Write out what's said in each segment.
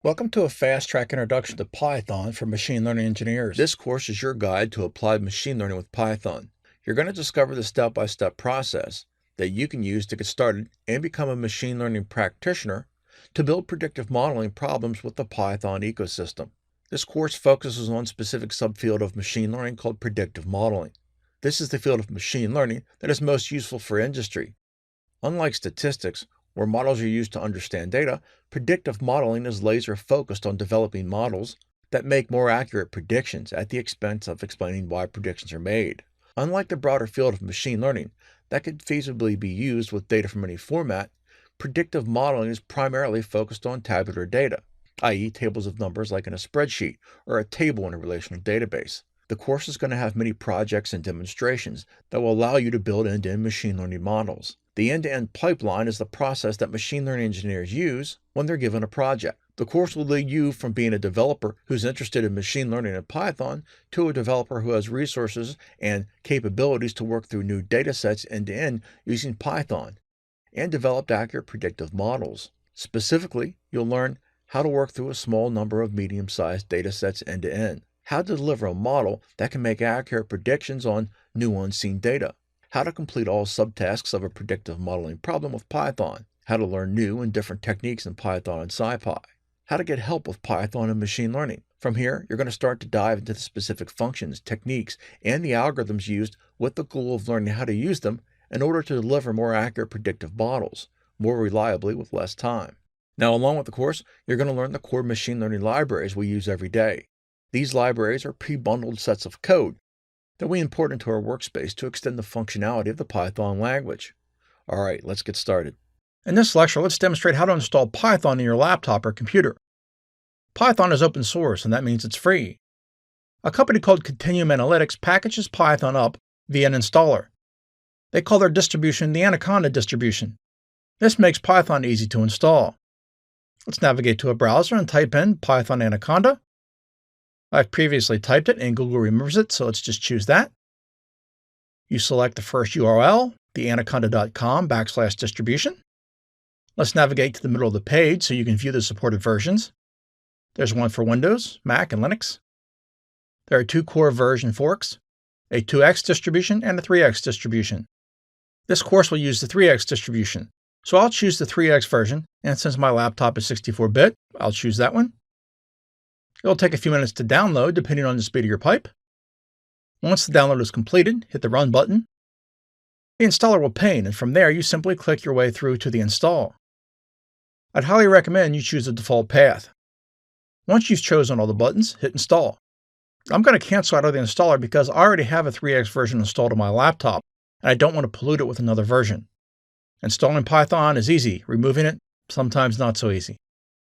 Welcome to a fast-track introduction to Python for machine learning engineers. This course is your guide to applied machine learning with Python. You're going to discover the step-by-step process that you can use to get started and become a machine learning practitioner to build predictive modeling problems with the Python ecosystem. This course focuses on a specific subfield of machine learning called predictive modeling. This is the field of machine learning that is most useful for industry. Unlike statistics, where models are used to understand data, predictive modeling is laser-focused on developing models that make more accurate predictions at the expense of explaining why predictions are made. Unlike the broader field of machine learning that could feasibly be used with data from any format, predictive modeling is primarily focused on tabular data, i.e. tables of numbers like in a spreadsheet or a table in a relational database. The course is going to have many projects and demonstrations that will allow you to build end-to-end machine learning models. The end-to-end pipeline is the process that machine learning engineers use when they're given a project. The course will lead you from being a developer who's interested in machine learning in Python to a developer who has resources and capabilities to work through new data sets end-to-end using Python and develop accurate predictive models. Specifically, you'll learn how to work through a small number of medium-sized data sets end-to-end, how to deliver a model that can make accurate predictions on new unseen data, how to complete all subtasks of a predictive modeling problem with Python, how to learn new and different techniques in Python and SciPy, how to get help with Python and machine learning. From here, you're going to start to dive into the specific functions, techniques, and the algorithms used with the goal of learning how to use them in order to deliver more accurate predictive models, more reliably with less time. Now, along with the course, you're going to learn the core machine learning libraries we use every day. These libraries are pre-bundled sets of code that we import into our workspace to extend the functionality of the Python language. All right, let's get started. In this lecture, let's demonstrate how to install Python in your laptop or computer. Python is open source, and that means it's free. A company called Continuum Analytics packages Python up via an installer. They call their distribution the Anaconda distribution. This makes Python easy to install. Let's navigate to a browser and type in Python Anaconda. I've previously typed it and Google remembers it, so let's just choose that. You select the first URL, the anaconda.com/distribution. Let's navigate to the middle of the page so you can view the supported versions. There's one for Windows, Mac, and Linux. There are two core version forks, a 2x distribution and a 3x distribution. This course will use the 3x distribution, so I'll choose the 3x version, and since my laptop is 64-bit, I'll choose that one. It'll take a few minutes to download depending on the speed of your pipe. Once the download is completed, hit the Run button. The installer will paint, and from there you simply click your way through to the install. I'd highly recommend you choose the default path. Once you've chosen all the buttons, hit Install. I'm going to cancel out of the installer because I already have a 3x version installed on my laptop, and I don't want to pollute it with another version. Installing Python is easy, removing it, sometimes not so easy.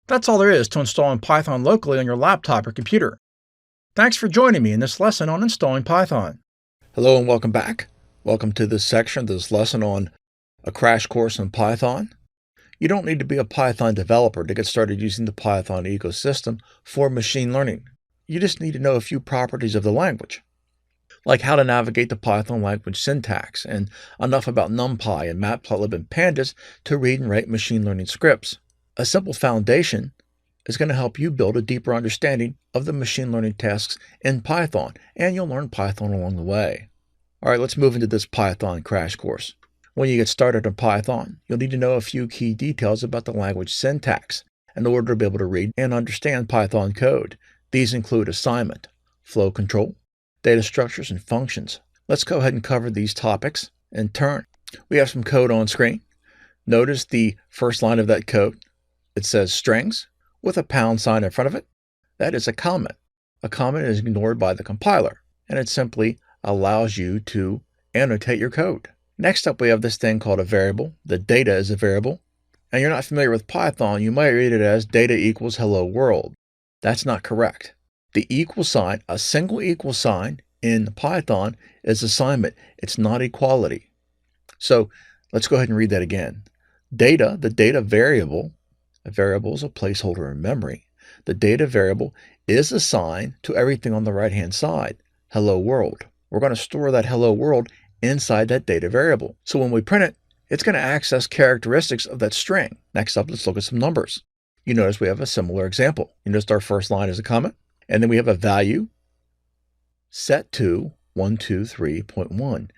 That's all there is to installing Python locally on your laptop or computer. Thanks for joining me in this lesson on installing Python. Hello and welcome back. Welcome to this section, this lesson on a crash course in Python. You don't need to be a Python developer to get started using the Python ecosystem for machine learning. You just need to know a few properties of the language, like how to navigate the Python language syntax and enough about Numpy and Plotlib and pandas to read and write machine learning scripts. A simple foundation is going to help you build a deeper understanding of the machine learning tasks in Python, and you'll learn Python along the way. All right, let's move into this Python crash course. When you get started in Python, you'll need to know a few key details about the language syntax in order to be able to read and understand Python code. These include assignment, flow control, data structures, and functions. Let's go ahead and cover these topics in turn. We have some code on screen. Notice the first line of that code. It says strings with a pound sign in front of it. That is a comment. A comment is ignored by the compiler, and it simply allows you to annotate your code. Next up, we have this thing called a variable. The data is a variable. And you're not familiar with Python, you might read it as data equals hello world. That's not correct. The equal sign, a single equal sign in Python is assignment. It's not equality. So let's go ahead and read that again. Data, the data variable, a variable is a placeholder in memory. The data variable is assigned to everything on the right-hand side, hello world. We're going to store that hello world inside that data variable. So when we print it, it's going to access characteristics of that string. Next up, let's look at some numbers. you notice we have a similar example. You notice our first line is a comment, and then we have a value set to 123.1.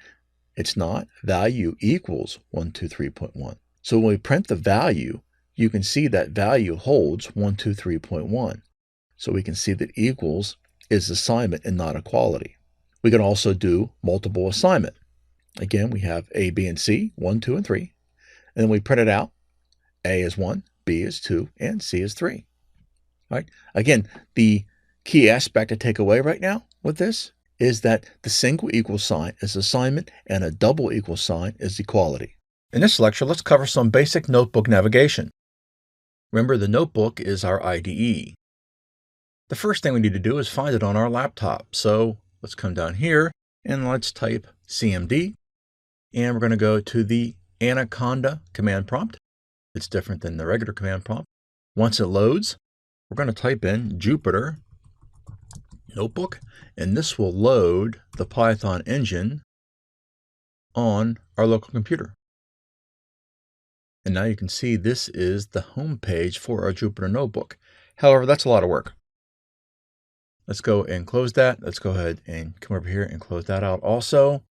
It's not value equals 123.1. So when we print the value, you can see that value holds 123.1. So we can see that equals is assignment and not equality. We can also do multiple assignment. Again, we have A, B, and C, 1, 2, and 3. And then we print it out. A is 1, B is 2, and C is 3. All right. Again, the key aspect to take away right now with this is that the single equal sign is assignment and a double equal sign is equality. In this lecture, let's cover some basic notebook navigation. Remember, the notebook is our IDE. The first thing we need to do is find it on our laptop. So let's come down here and let's type CMD. And we're going to go to the Anaconda command prompt. It's different than the regular command prompt. Once it loads, we're going to type in Jupyter Notebook, and this will load the Python engine on our local computer. And now you can see this is the home page for our Jupyter Notebook. However, that's a lot of work. Let's go and close that. Let's go ahead and come over here and close that out also.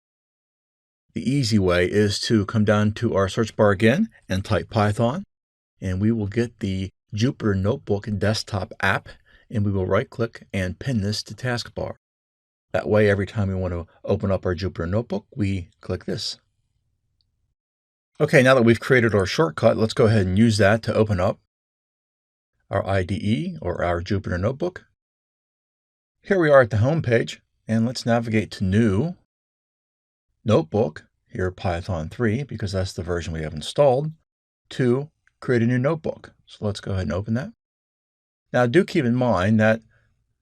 The easy way is to come down to our search bar again and type Python, and we will get the Jupyter Notebook desktop app, and we will right-click and pin this to taskbar. That way, every time we want to open up our Jupyter Notebook, we click this. Okay, now that we've created our shortcut, let's go ahead and use that to open up our IDE or our Jupyter Notebook. Here we are at the home page, and let's navigate to New, Notebook, here Python 3, because that's the version we have installed, to create a new notebook. So let's go ahead and open that. Now do keep in mind that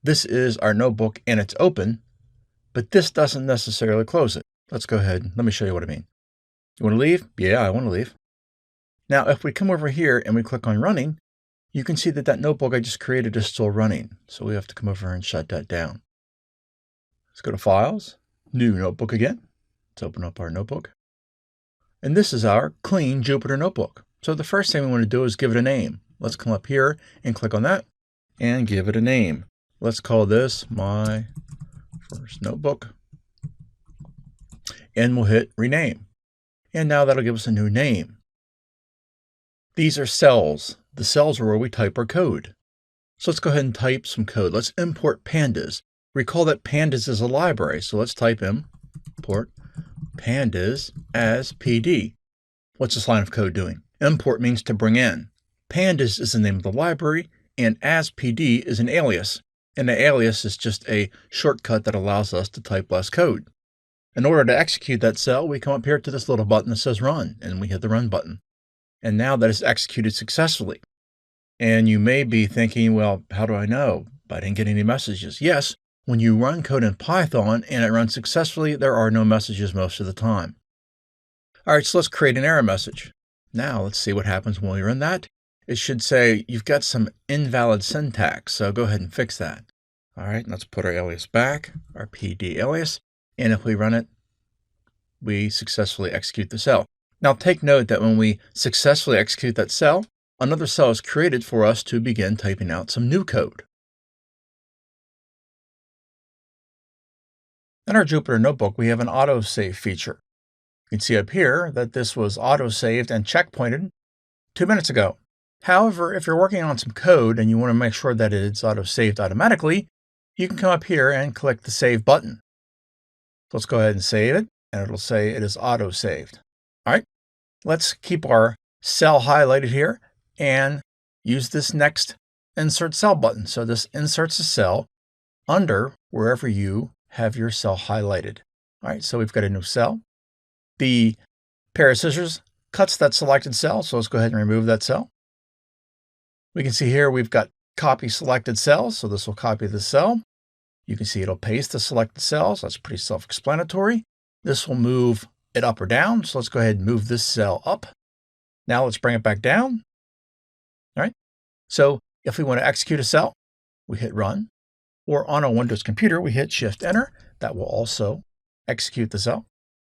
this is our notebook and it's open, but this doesn't necessarily close it. Let's go ahead. Let me show you what I mean. You want to leave? Yeah, I want to leave. Now, if we come over here and we click on running, you can see that that notebook I just created is still running. So we have to come over and shut that down. Let's go to Files, New Notebook again. Let's open up our notebook. And this is our clean Jupyter Notebook. So the first thing we want to do is give it a name. Let's come up here and click on that and give it a name. Let's call this my first notebook. And we'll hit rename. And now that'll give us a new name. These are cells. The cells are where we type our code. So let's go ahead and type some code. Let's import pandas. Recall that pandas is a library. So let's type import pandas as PD. What's this line of code doing? Import means to bring in. Pandas is the name of the library, and as PD is an alias. And the alias is just a shortcut that allows us to type less code. In order to execute that cell, we come up here to this little button that says Run, and we hit the Run button. And now that is executed successfully. And you may be thinking, well, how do I know? I didn't get any messages. Yes, when you run code in Python and it runs successfully, there are no messages most of the time. All right, so let's create an error message. Now let's see what happens when we run that. It should say you've got some invalid syntax, so go ahead and fix that. All right, let's put our alias back, our PD alias, and if we run it, we successfully execute the cell. Now take note that when we successfully execute that cell, another cell is created for us to begin typing out some new code. In our Jupyter Notebook, we have an autosave feature. You can see up here that this was autosaved and checkpointed 2 minutes ago. However, if you're working on some code and you want to make sure that it's autosaved automatically, you can come up here and click the Save button. So let's go ahead and save it, and it'll say it is autosaved. All right, let's keep our cell highlighted here and use this next Insert Cell button. So this inserts a cell under wherever you have your cell highlighted. All right, so we've got a new cell. The pair of scissors cuts that selected cell, so let's go ahead and remove that cell. We can see here we've got copy selected cells, so this will copy the cell. You can see it'll paste the selected cells. That's pretty self-explanatory. This will move it up or down, so let's go ahead and move this cell up. Now let's bring it back down. All right, so if we want to execute a cell, we hit Run, or on a Windows computer, we hit Shift-Enter. That will also execute the cell.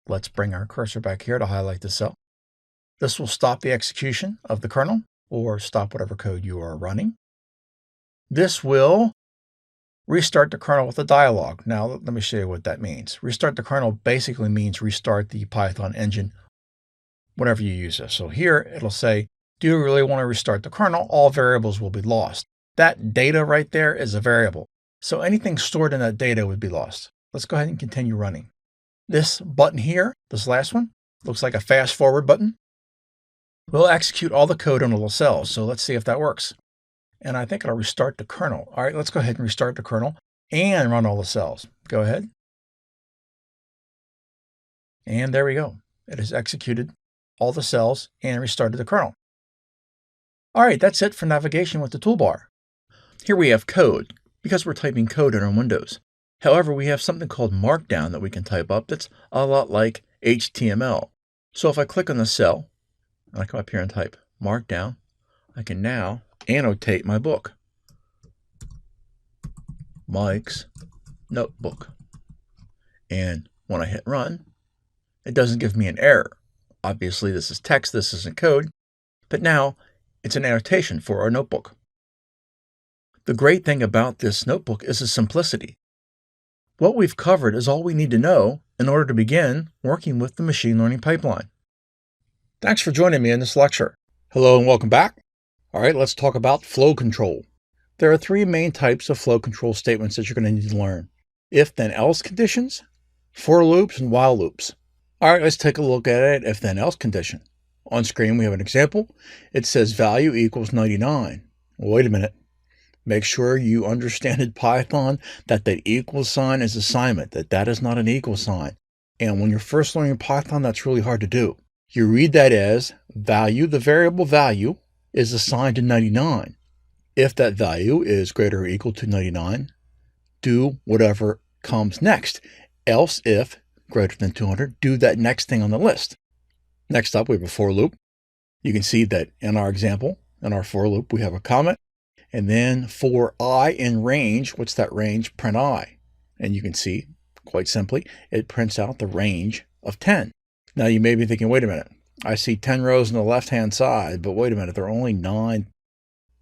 Let's bring our cursor back here to highlight the cell. This will stop the execution of the kernel. or stop whatever code you are running. This will restart the kernel with a dialog. Now, let me show you what that means. Restart the kernel basically means restart the Python engine whenever you use this. So here it'll say, do you really want to restart the kernel? All variables will be lost. That data right there is a variable. So anything stored in that data would be lost. Let's go ahead and continue running. This button here, this last one, looks like a fast forward button. We'll execute all the code on the little cells. So let's see if that works. And I think it'll restart the kernel. All right, let's go ahead and restart the kernel and run all the cells. Go ahead. And there we go. It has executed all the cells and restarted the kernel. All right, that's it for navigation with the toolbar. Here we have code, because we're typing code in our windows. However, we have something called Markdown that we can type up that's a lot like HTML. So if I click on the cell, and I come up here and type Markdown, I can now annotate my book. Mike's notebook. And when I hit run, it doesn't give me an error. Obviously, this is text, this isn't code, but now it's an annotation for our notebook. The great thing about this notebook is its simplicity. What we've covered is all we need to know in order to begin working with the machine learning pipeline. Thanks for joining me in this lecture. Hello and welcome back. All right, let's talk about flow control. There are three main types of flow control statements that you're going to need to learn: if then else conditions, for loops, and while loops. All right, let's take a look at it if then else condition. On screen, we have an example. It says value equals 99. Well, wait a minute. Make sure you understand in Python that that equal sign is assignment, that is not an equal sign. And when you're first learning Python, that's really hard to do. You read that as value, the variable value, is assigned to 99. If that value is greater or equal to 99, do whatever comes next. Else, if greater than 200, do that next thing on the list. Next up, we have a for loop. You can see that in our example, in our for loop, we have a comment. And then for I in range, what's that range? Print I. And you can see, quite simply, it prints out the range of 10. Now you may be thinking, wait a minute, I see 10 rows on the left-hand side, but wait a minute, there are only 9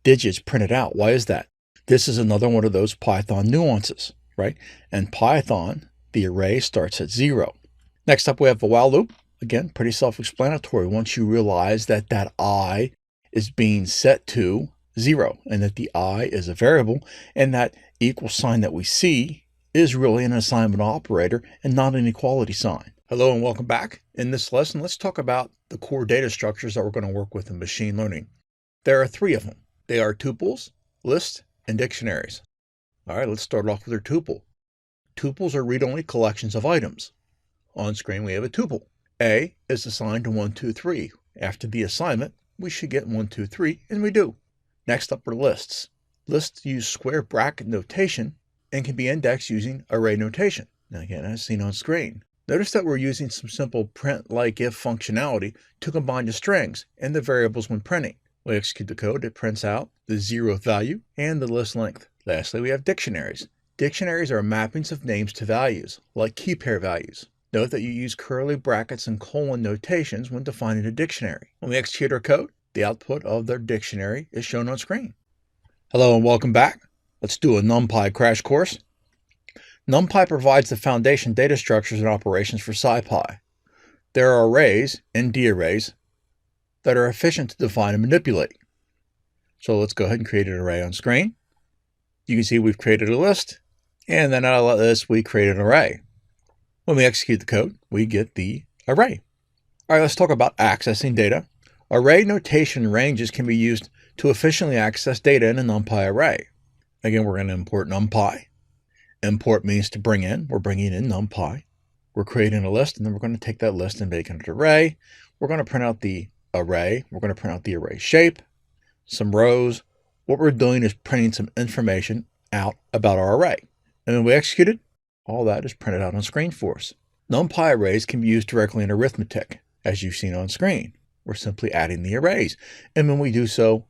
digits printed out. Why is that? This is another one of those Python nuances, right? And Python, the array starts at 0. Next up, we have the while loop. Again, pretty self-explanatory. Once you realize that that I is being set to 0 and that the I is a variable and that equal sign that we see is really an assignment operator and not an equality sign. Hello and welcome back. In this lesson, let's talk about the core data structures that we're going to work with in machine learning. There are 3 of them. They are tuples, lists, and dictionaries. All right, let's start off with our tuple. Tuples are read-only collections of items. On screen, we have a tuple. A is assigned to 1, 2, 3. After the assignment, we should get 1, 2, 3, and we do. Next up are lists. Lists use square bracket notation and can be indexed using array notation. Now again, as seen on screen. Notice that we're using some simple print like if functionality to combine the strings and the variables when printing. We execute the code, it prints out the 0th value and the list length. Lastly, we have dictionaries. Dictionaries are mappings of names to values, like key pair values. Note that you use curly brackets and colon notations when defining a dictionary. When we execute our code, the output of their dictionary is shown on screen. Hello and welcome back. Let's do a Numpy crash course. Numpy provides the foundation data structures and operations for SciPy. There are arrays and D-arrays that are efficient to define and manipulate. So let's go ahead and create an array on screen. You can see we've created a list, and then out of that list, we create an array. When we execute the code, we get the array. All right, let's talk about accessing data. Array notation ranges can be used to efficiently access data in a NumPy array. Again, we're going to import NumPy. Import means to bring in. We're bringing in NumPy. We're creating a list, and then we're going to take that list and make it an array. We're going to print out the array. We're going to print out the array shape, some rows. What we're doing is printing some information out about our array. And when we execute it, all that is printed out on screen for us. NumPy arrays can be used directly in arithmetic, as you've seen on screen. We're simply adding the arrays. And when we do so,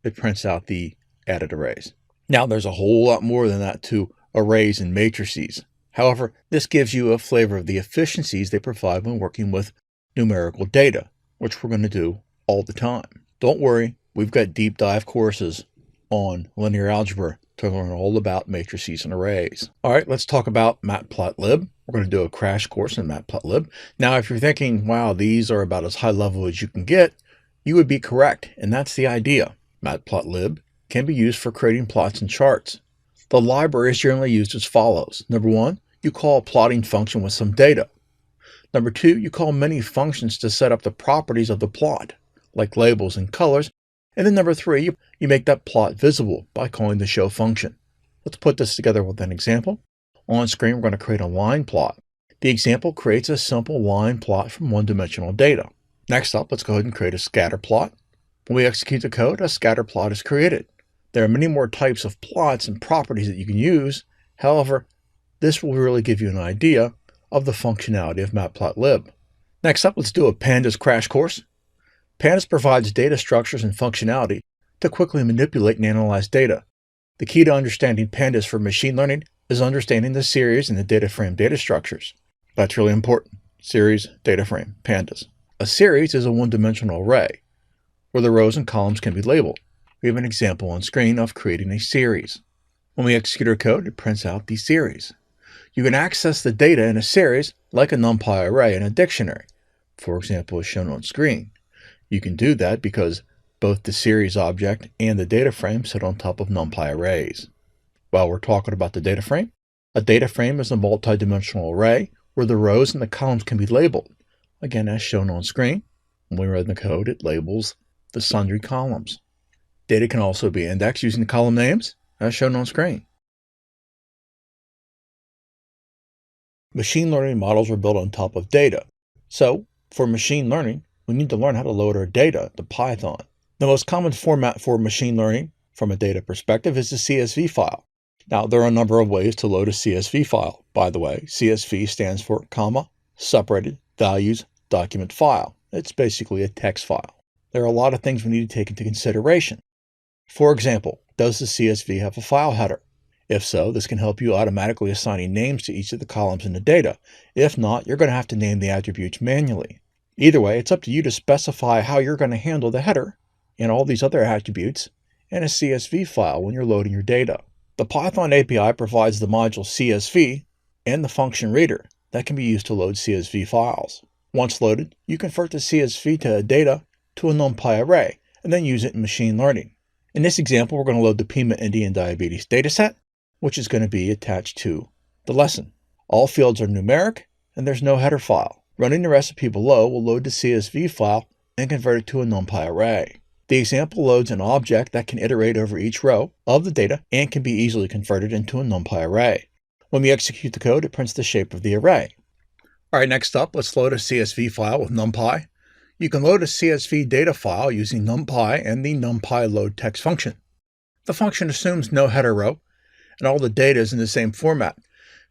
it prints out the added arrays. Now, there's a whole lot more than that to arrays and matrices. However, this gives you a flavor of the efficiencies they provide when working with numerical data, which we're going to do all the time. Don't worry, we've got deep dive courses on linear algebra to learn all about matrices and arrays. All right, let's talk about Matplotlib. We're going to do a crash course in Matplotlib. Now, if you're thinking, wow, these are about as high level as you can get, you would be correct, and that's the idea. Matplotlib can be used for creating plots and charts. The library is generally used as follows. Number one, you call a plotting function with some data. Number two, you call many functions to set up the properties of the plot, like labels and colors. And then number three, you make that plot visible by calling the show function. Let's put this together with an example. On screen, we're going to create a line plot. The example creates a simple line plot from one-dimensional data. Next up, let's go ahead and create a scatter plot. When we execute the code, a scatter plot is created. There are many more types of plots and properties that you can use. However, this will really give you an idea of the functionality of Matplotlib. Next up, let's do a pandas crash course. Pandas provides data structures and functionality to quickly manipulate and analyze data. The key to understanding pandas for machine learning is understanding the series and the data frame data structures. That's really important. Series, data frame, pandas. A series is a one-dimensional array where the rows and columns can be labeled. We have an example on screen of creating a series. When we execute our code, it prints out the series. You can access the data in a series like a Numpy array in a dictionary, for example, as shown on screen. You can do that because both the series object and the data frame sit on top of Numpy arrays. While we're talking about the data frame, a data frame is a multi-dimensional array where the rows and the columns can be labeled. Again, as shown on screen, when we run the code, it labels the sundry columns. Data can also be indexed using the column names, as shown on screen. Machine learning models are built on top of data. So, for machine learning, we need to learn how to load our data to Python. The most common format for machine learning from a data perspective is the CSV file. Now, there are a number of ways to load a CSV file. By the way, CSV stands for separated values document file. It's basically a text file. There are a lot of things we need to take into consideration. For example, does the CSV have a file header? If so, this can help you automatically assigning names to each of the columns in the data. If not, you're going to have to name the attributes manually. Either way, it's up to you to specify how you're going to handle the header and all these other attributes in a CSV file when you're loading your data. The Python API provides the module CSV and the function reader that can be used to load CSV files. Once loaded, you convert the CSV to data to a Numpy array and then use it in machine learning. In this example, we're going to load the Pima Indian diabetes dataset, which is going to be attached to the lesson. All fields are numeric and there's no header file. Running the recipe below will load the CSV file and convert it to a Numpy array. The example loads an object that can iterate over each row of the data and can be easily converted into a Numpy array. When we execute the code, it prints the shape of the array. All right, next up, let's load a CSV file with Numpy. You can load a CSV data file using Numpy and the Numpy load text function. The function assumes no header row, and all the data is in the same format.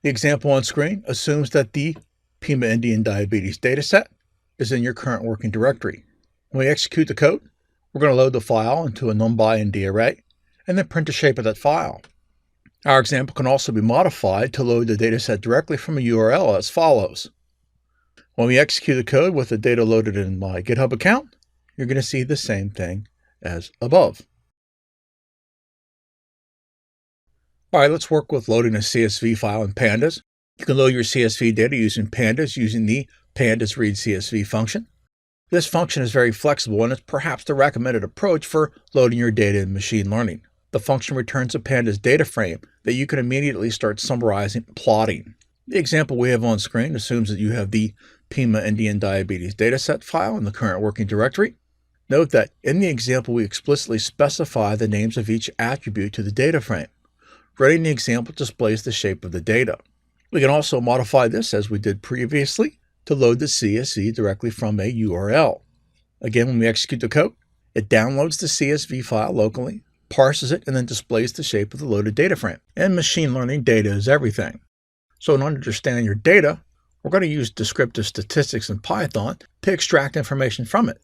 The example on screen assumes that the Pima Indian diabetes dataset is in your current working directory. When we execute the code, we're going to load the file into a NumPy array and then print the shape of that file. Our example can also be modified to load the dataset directly from a URL as follows. When we execute the code with the data loaded in my GitHub account, you're going to see the same thing as above. All right, let's work with loading a CSV file in pandas. You can load your CSV data using pandas using the pandas readcsv function. This function is very flexible and is perhaps the recommended approach for loading your data in machine learning. The function returns a pandas data frame that you can immediately start summarizing and plotting. The example we have on screen assumes that you have the Pima Indian diabetes dataset file in the current working directory. Note that in the example we explicitly specify the names of each attribute to the data frame. Running the example displays the shape of the data. We can also modify this as we did previously to load the CSV directly from a URL. Again, when we execute the code, it downloads the CSV file locally, parses it, and then displays the shape of the loaded data frame. In machine learning, data is everything. So in order to understand your data, we're going to use descriptive statistics in Python to extract information from it.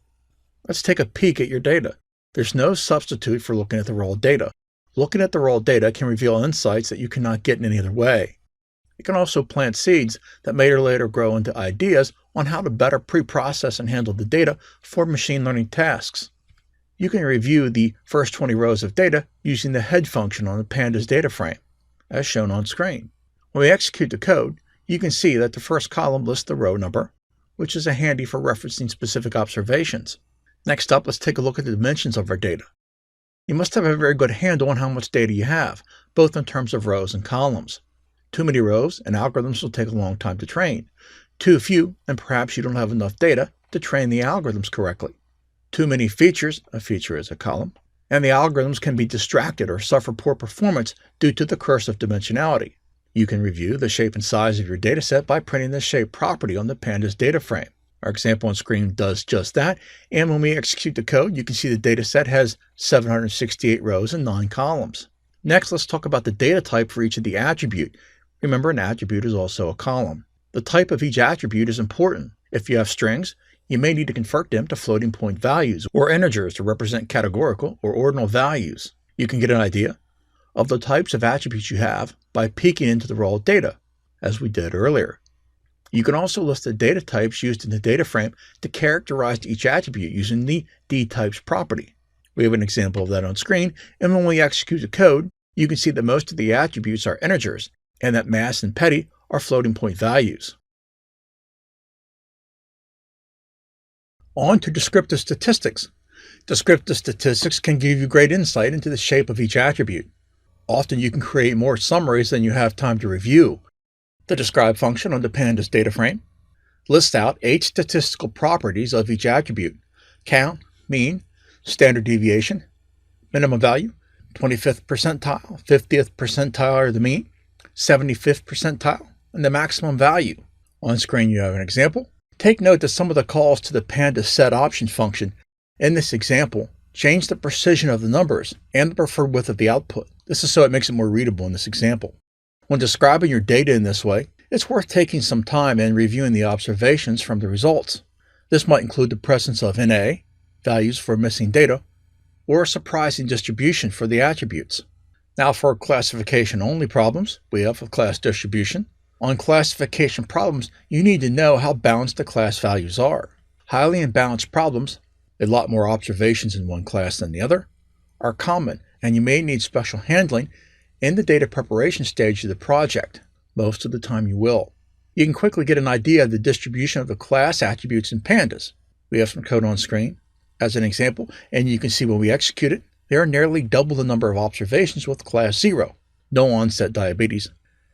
Let's take a peek at your data. There's no substitute for looking at the raw data. Looking at the raw data can reveal insights that you cannot get in any other way. It can also plant seeds that may or later grow into ideas on how to better pre-process and handle the data for machine learning tasks. You can review the first 20 rows of data using the head function on the pandas data frame, as shown on screen. When we execute the code, you can see that the first column lists the row number, which is handy for referencing specific observations. Next up, let's take a look at the dimensions of our data. You must have a very good handle on how much data you have, both in terms of rows and columns. Too many rows and algorithms will take a long time to train. Too few, and perhaps you don't have enough data to train the algorithms correctly. Too many features, a feature is a column, and the algorithms can be distracted or suffer poor performance due to the recursive dimensionality. You can review the shape and size of your dataset by printing the shape property on the pandas data frame. Our example on screen does just that, and when we execute the code, you can see the dataset has 768 rows and 9 columns. Next, let's talk about the data type for each of the attribute. Remember, an attribute is also a column. The type of each attribute is important. If you have strings, you may need to convert them to floating point values or integers to represent categorical or ordinal values. You can get an idea of the types of attributes you have by peeking into the raw data, as we did earlier. You can also list the data types used in the data frame to characterize each attribute using the dtypes property. We have an example of that on screen, and when we execute the code, you can see that most of the attributes are integers, and that mass and petty are floating point values. On to descriptive statistics. Descriptive statistics can give you great insight into the shape of each attribute. Often you can create more summaries than you have time to review. The describe function on the pandas data frame lists out 8 statistical properties of each attribute: count, mean, standard deviation, minimum value, 25th percentile, 50th percentile or the mean, 75th percentile, and the maximum value. On screen you have an example. Take note that some of the calls to the pandas set option function in this example change the precision of the numbers and the preferred width of the output. This is so it makes it more readable in this example. When describing your data in this way, it's worth taking some time and reviewing the observations from the results. This might include the presence of NA, values for missing data, or a surprising distribution for the attributes. Now for classification-only problems, we have a class distribution. On classification problems, you need to know how balanced the class values are. Highly imbalanced problems, a lot more observations in one class than the other, are common, and you may need special handling in the data preparation stage of the project. Most of the time you will. You can quickly get an idea of the distribution of the class attributes in pandas. We have some code on screen as an example, and you can see when we execute it, there are nearly double the number of observations with class 0, no onset diabetes,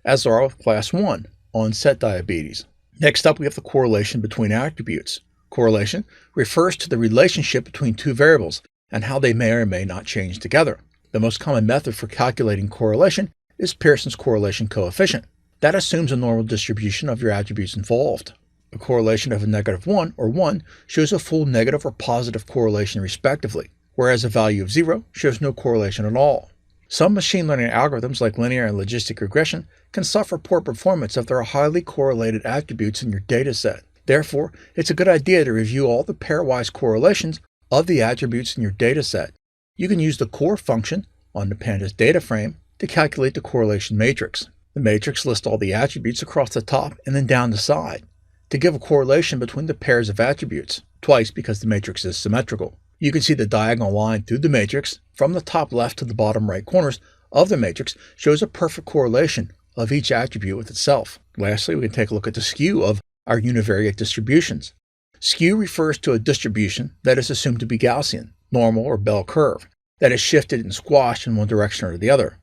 as there are with class 1, onset diabetes. Next up, we have the correlation between attributes. Correlation refers to the relationship between two variables and how they may or may not change together. The most common method for calculating correlation is Pearson's correlation coefficient. That assumes a normal distribution of your attributes involved. A correlation of a -1 or 1 shows a full negative or positive correlation respectively, whereas a value of 0 shows no correlation at all. Some machine learning algorithms like linear and logistic regression can suffer poor performance if there are highly correlated attributes in your dataset. Therefore, it's a good idea to review all the pairwise correlations of the attributes in your dataset. You can use the core function on the pandas data frame to calculate the correlation matrix. The matrix lists all the attributes across the top and then down the side to give a correlation between the pairs of attributes, twice because the matrix is symmetrical. You can see the diagonal line through the matrix from the top left to the bottom right corners of the matrix shows a perfect correlation of each attribute with itself. Lastly, we can take a look at the skew of our univariate distributions. Skew refers to a distribution that is assumed to be Gaussian, normal, or bell curve, that is shifted and squashed in one direction or the other.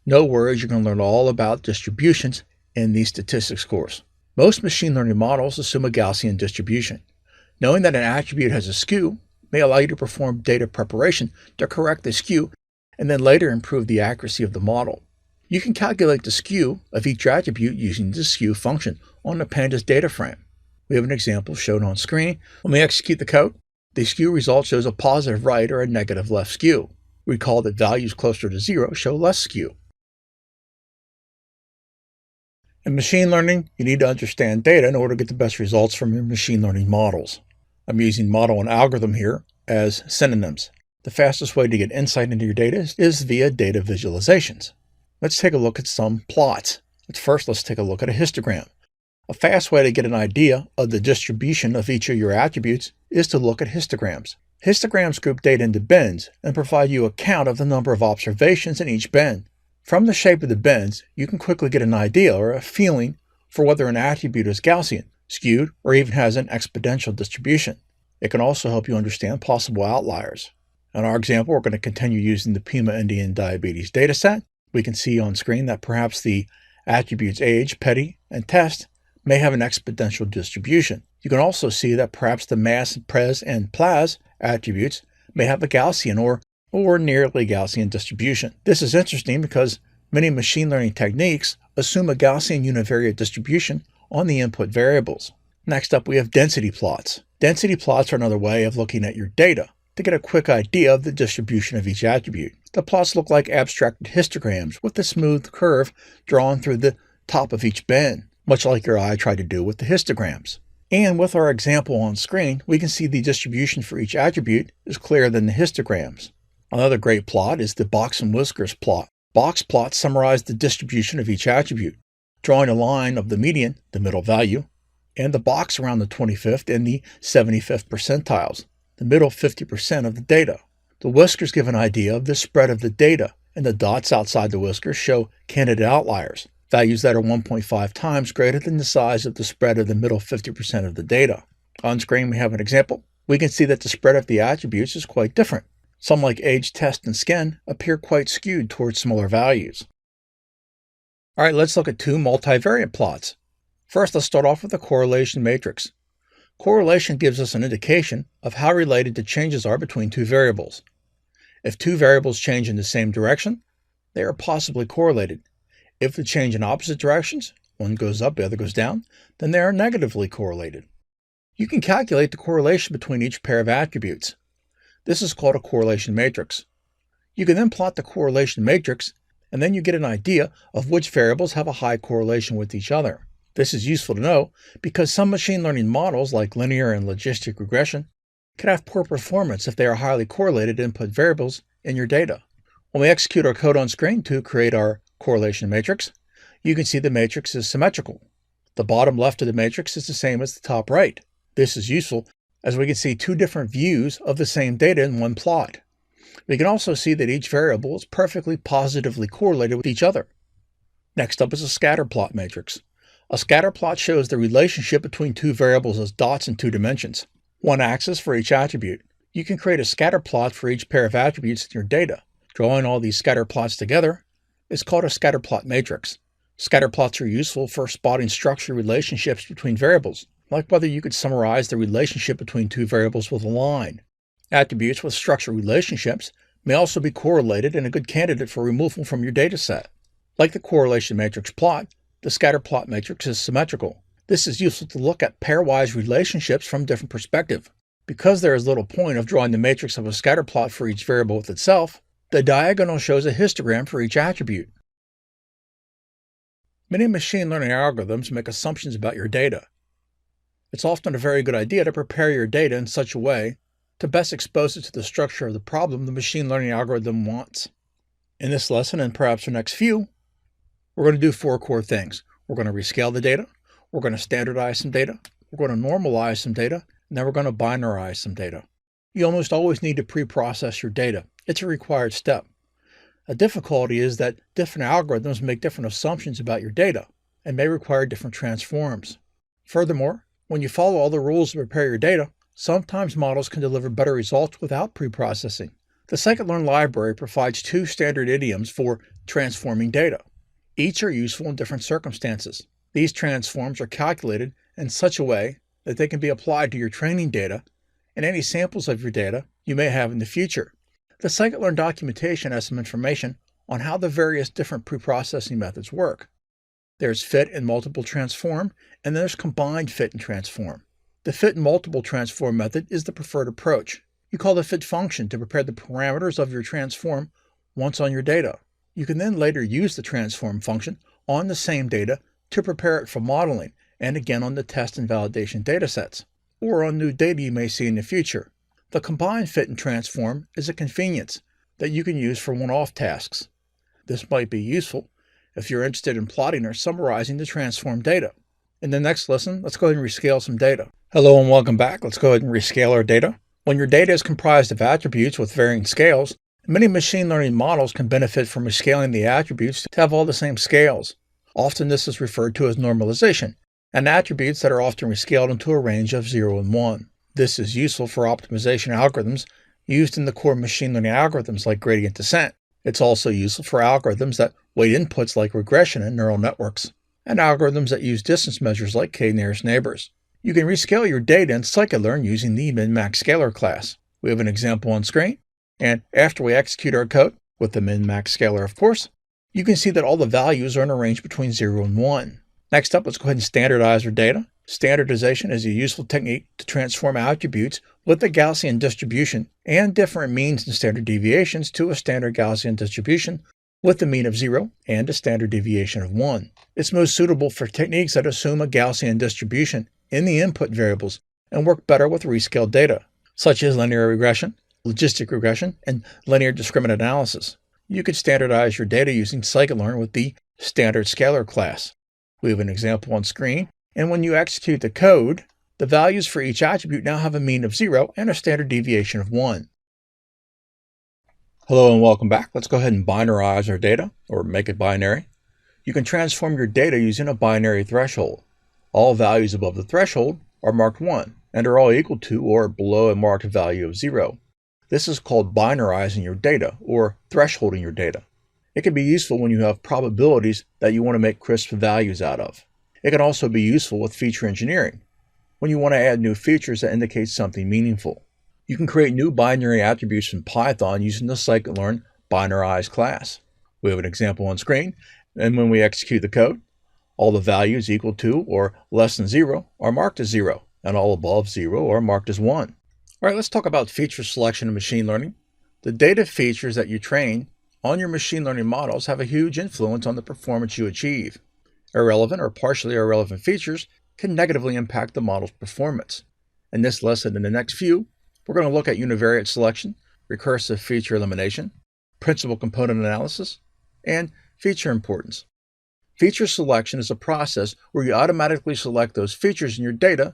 No worries, you're going to learn all about distributions in these statistics course. Most machine learning models assume a Gaussian distribution. Knowing that an attribute has a skew may allow you to perform data preparation to correct the skew and then later improve the accuracy of the model. You can calculate the skew of each attribute using the skew function on the pandas data frame. We have an example shown on screen. When we execute the code, the skew result shows a positive right or a negative left skew. Recall that values closer to 0 show less skew. In machine learning, you need to understand data in order to get the best results from your machine learning models. I'm using model and algorithm here as synonyms. The fastest way to get insight into your data is via data visualizations. Let's take a look at some plots. Let's take a look at a histogram. A fast way to get an idea of the distribution of each of your attributes is to look at histograms. Histograms group data into bins and provide you a count of the number of observations in each bin. From the shape of the bins, you can quickly get an idea or a feeling for whether an attribute is Gaussian, skewed, or even has an exponential distribution. It can also help you understand possible outliers. In our example, we're going to continue using the Pima Indian diabetes dataset. We can see on screen that perhaps the attributes age, petty, and test may have an exponential distribution. You can also see that perhaps the mass, pres, and plas attributes may have a Gaussian or nearly Gaussian distribution. This is interesting because many machine learning techniques assume a Gaussian univariate distribution on the input variables. Next up, we have density plots. Density plots are another way of looking at your data to get a quick idea of the distribution of each attribute. The plots look like abstracted histograms with a smooth curve drawn through the top of each bin, much like your eye tried to do with the histograms. And with our example on screen, we can see the distribution for each attribute is clearer than the histograms. Another great plot is the box and whiskers plot. Box plots summarize the distribution of each attribute, drawing a line of the median, the middle value, and the box around the 25th and the 75th percentiles, the middle 50% of the data. The whiskers give an idea of the spread of the data, and the dots outside the whiskers show candidate outliers, values that are 1.5 times greater than the size of the spread of the middle 50% of the data. On screen we have an example. We can see that the spread of the attributes is quite different. Some like age, test, and skin appear quite skewed towards smaller values. Alright, let's look at two multivariate plots. First, let's start off with the correlation matrix. Correlation gives us an indication of how related the changes are between two variables. If two variables change in the same direction, they are possibly correlated. If they change in opposite directions, one goes up, the other goes down, then they are negatively correlated. You can calculate the correlation between each pair of attributes. This is called a correlation matrix. You can then plot the correlation matrix, and then you get an idea of which variables have a high correlation with each other. This is useful to know because some machine learning models like linear and logistic regression can have poor performance if they are highly correlated input variables in your data. When we execute our code on screen to create our correlation matrix, you can see the matrix is symmetrical. The bottom left of the matrix is the same as the top right. This is useful as we can see two different views of the same data in one plot. We can also see that each variable is perfectly positively correlated with each other. Next up is a scatter plot matrix. A scatter plot shows the relationship between two variables as dots in two dimensions, one axis for each attribute. You can create a scatter plot for each pair of attributes in your data. Drawing all these scatter plots together is called a scatter plot matrix. Scatter plots are useful for spotting structural relationships between variables, like whether you could summarize the relationship between two variables with a line. Attributes with structural relationships may also be correlated and a good candidate for removal from your dataset. Like the correlation matrix plot, the scatter plot matrix is symmetrical. This is useful to look at pairwise relationships from a different perspective. Because there is little point of drawing the matrix of a scatter plot for each variable with itself, the diagonal shows a histogram for each attribute. Many machine learning algorithms make assumptions about your data. It's often a very good idea to prepare your data in such a way to best expose it to the structure of the problem the machine learning algorithm wants. In this lesson, and perhaps our next few, we're going to do four core things. We're going to rescale the data, we're going to standardize some data, we're going to normalize some data, and then we're going to binarize some data. You almost always need to pre-process your data. It's a required step. A difficulty is that different algorithms make different assumptions about your data and may require different transforms. Furthermore, when you follow all the rules to prepare your data, sometimes models can deliver better results without pre-processing. The scikit-learn library provides two standard idioms for transforming data. Each are useful in different circumstances. These transforms are calculated in such a way that they can be applied to your training data and any samples of your data you may have in the future. The scikit-learn documentation has some information on how the various different pre-processing methods work. There's fit and multiple transform, and there's combined fit and transform. The fit and multiple transform method is the preferred approach. You call the fit function to prepare the parameters of your transform once on your data. You can then later use the transform function on the same data to prepare it for modeling, and again on the test and validation datasets, or on new data you may see in the future. The combined fit and transform is a convenience that you can use for one-off tasks. This might be useful if you're interested in plotting or summarizing the transform data. In the next lesson, let's go ahead and rescale some data. Hello and welcome back. Let's go ahead and rescale our data. When your data is comprised of attributes with varying scales, many machine learning models can benefit from rescaling the attributes to have all the same scales. Often this is referred to as normalization, and attributes that are often rescaled into a range of 0 and 1. This is useful for optimization algorithms used in the core machine learning algorithms like gradient descent. It's also useful for algorithms that weight inputs like regression in neural networks, and algorithms that use distance measures like k-nearest neighbors. You can rescale your data in scikit-learn using the min-max scaler class. We have an example on screen, and after we execute our code, with the min-max scaler of course, you can see that all the values are in a range between 0 and 1. Next up, let's go ahead and standardize our data. Standardization is a useful technique to transform attributes with a Gaussian distribution and different means and standard deviations to a standard Gaussian distribution with a mean of 0 and a standard deviation of 1. It's most suitable for techniques that assume a Gaussian distribution in the input variables and work better with rescaled data, such as linear regression, logistic regression, and linear discriminant analysis. You could standardize your data using scikit-learn with the standard scaler class. We have an example on screen, and when you execute the code, the values for each attribute now have a mean of 0 and a standard deviation of 1. Hello and welcome back. Let's go ahead and binarize our data, or make it binary. You can transform your data using a binary threshold. All values above the threshold are marked 1 and are all equal to or below a marked value of 0. This is called binarizing your data or thresholding your data. It can be useful when you have probabilities that you want to make crisp values out of. It can also be useful with feature engineering, when you want to add new features that indicate something meaningful. You can create new binary attributes in Python using the scikit-learn Binarize class. We have an example on screen, and when we execute the code, all the values equal to or less than 0 are marked as 0, and all above 0 are marked as 1. All right, let's talk about feature selection in machine learning. The data features that you train on your machine learning models have a huge influence on the performance you achieve. Irrelevant or partially irrelevant features can negatively impact the model's performance. In this lesson and the next few, we're going to look at univariate selection, recursive feature elimination, principal component analysis, and feature importance. Feature selection is a process where you automatically select those features in your data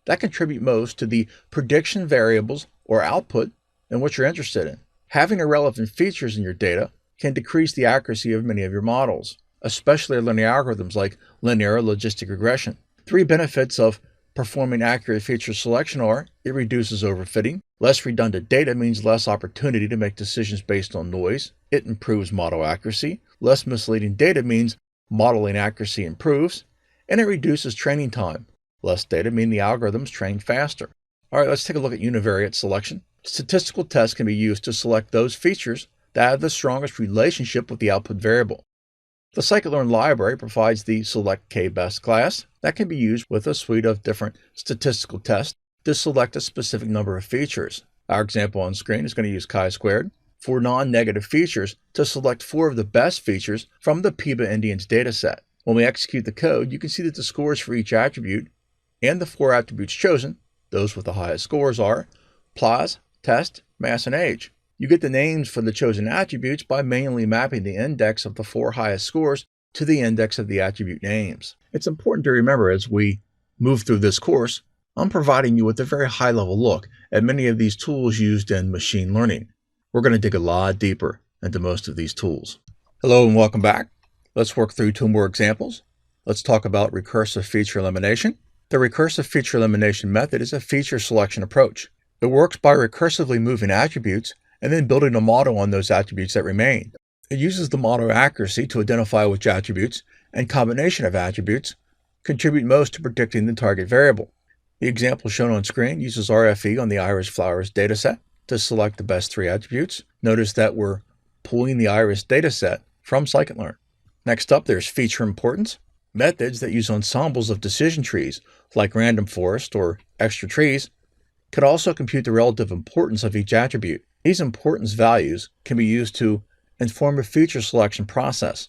that contribute most to the prediction variables or output in what you're interested in. Having irrelevant features in your data can decrease the accuracy of many of your models, especially linear algorithms like linear or logistic regression. 3 benefits of performing accurate feature selection are: it reduces overfitting, less redundant data means less opportunity to make decisions based on noise, it improves model accuracy, less misleading data means modeling accuracy improves, and it reduces training time. Less data mean the algorithms train faster. All right, let's take a look at univariate selection. Statistical tests can be used to select those features that have the strongest relationship with the output variable. The scikit-learn library provides the select k-best class that can be used with a suite of different statistical tests to select a specific number of features. Our example on screen is going to use chi-squared for non-negative features to select 4 of the best features from the PIBA Indians dataset. When we execute the code, you can see that the scores for each attribute and the 4 attributes chosen, those with the highest scores, are PLAS, test, mass, and age. You get the names for the chosen attributes by manually mapping the index of the 4 highest scores to the index of the attribute names. It's important to remember as we move through this course, I'm providing you with a very high-level look at many of these tools used in machine learning. We're going to dig a lot deeper into most of these tools. Hello and welcome back. Let's work through 2 more examples. Let's talk about recursive feature elimination. The recursive feature elimination method is a feature selection approach. It works by recursively moving attributes and then building a model on those attributes that remain. It uses the model accuracy to identify which attributes and combination of attributes contribute most to predicting the target variable. The example shown on screen uses RFE on the iris flowers dataset to select the best 3 attributes. Notice that we're pulling the iris dataset from scikit-learn. Next up, there's feature importance. Methods that use ensembles of decision trees, like random forest or extra trees, can also compute the relative importance of each attribute. These importance values can be used to inform a feature selection process.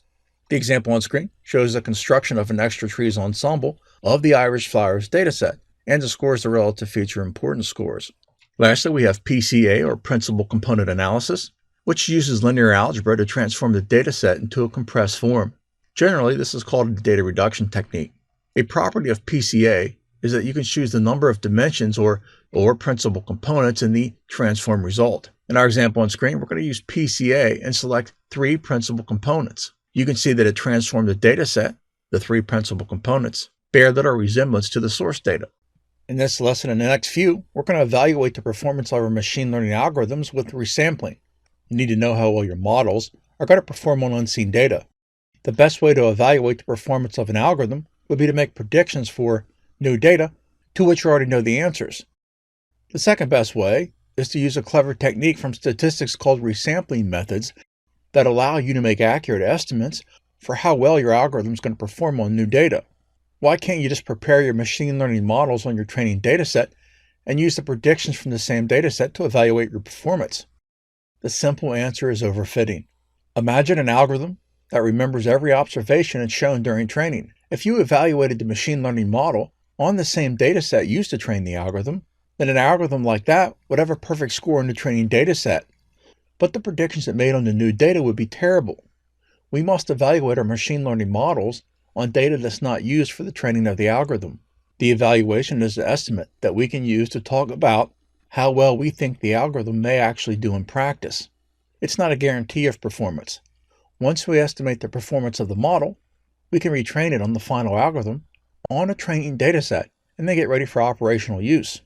The example on screen shows the construction of an extra trees ensemble of the iris flowers dataset and scores the relative feature importance scores. Lastly, we have PCA, or principal component analysis, which uses linear algebra to transform the dataset into a compressed form. Generally, this is called a data reduction technique. A property of PCA is that you can choose the number of dimensions or principal components in the transform result. In our example on screen, we're going to use PCA and select 3 principal components. You can see that it transformed the data set, the 3 principal components, bear little resemblance to the source data. In this lesson and the next few, we're going to evaluate the performance of our machine learning algorithms with resampling. You need to know how well your models are going to perform on unseen data. The best way to evaluate the performance of an algorithm would be to make predictions for new data to which you already know the answers. The second best way is to use a clever technique from statistics called resampling methods that allow you to make accurate estimates for how well your algorithm is going to perform on new data. Why can't you just prepare your machine learning models on your training dataset and use the predictions from the same dataset to evaluate your performance? The simple answer is overfitting. Imagine an algorithm that remembers every observation it's shown during training. If you evaluated the machine learning model on the same dataset used to train the algorithm, then an algorithm like that would have a perfect score in the training dataset. But the predictions it made on the new data would be terrible. We must evaluate our machine learning models on data that's not used for the training of the algorithm. The evaluation is the estimate that we can use to talk about how well we think the algorithm may actually do in practice. It's not a guarantee of performance. Once we estimate the performance of the model, we can retrain it on the final algorithm on a training dataset and then get ready for operational use.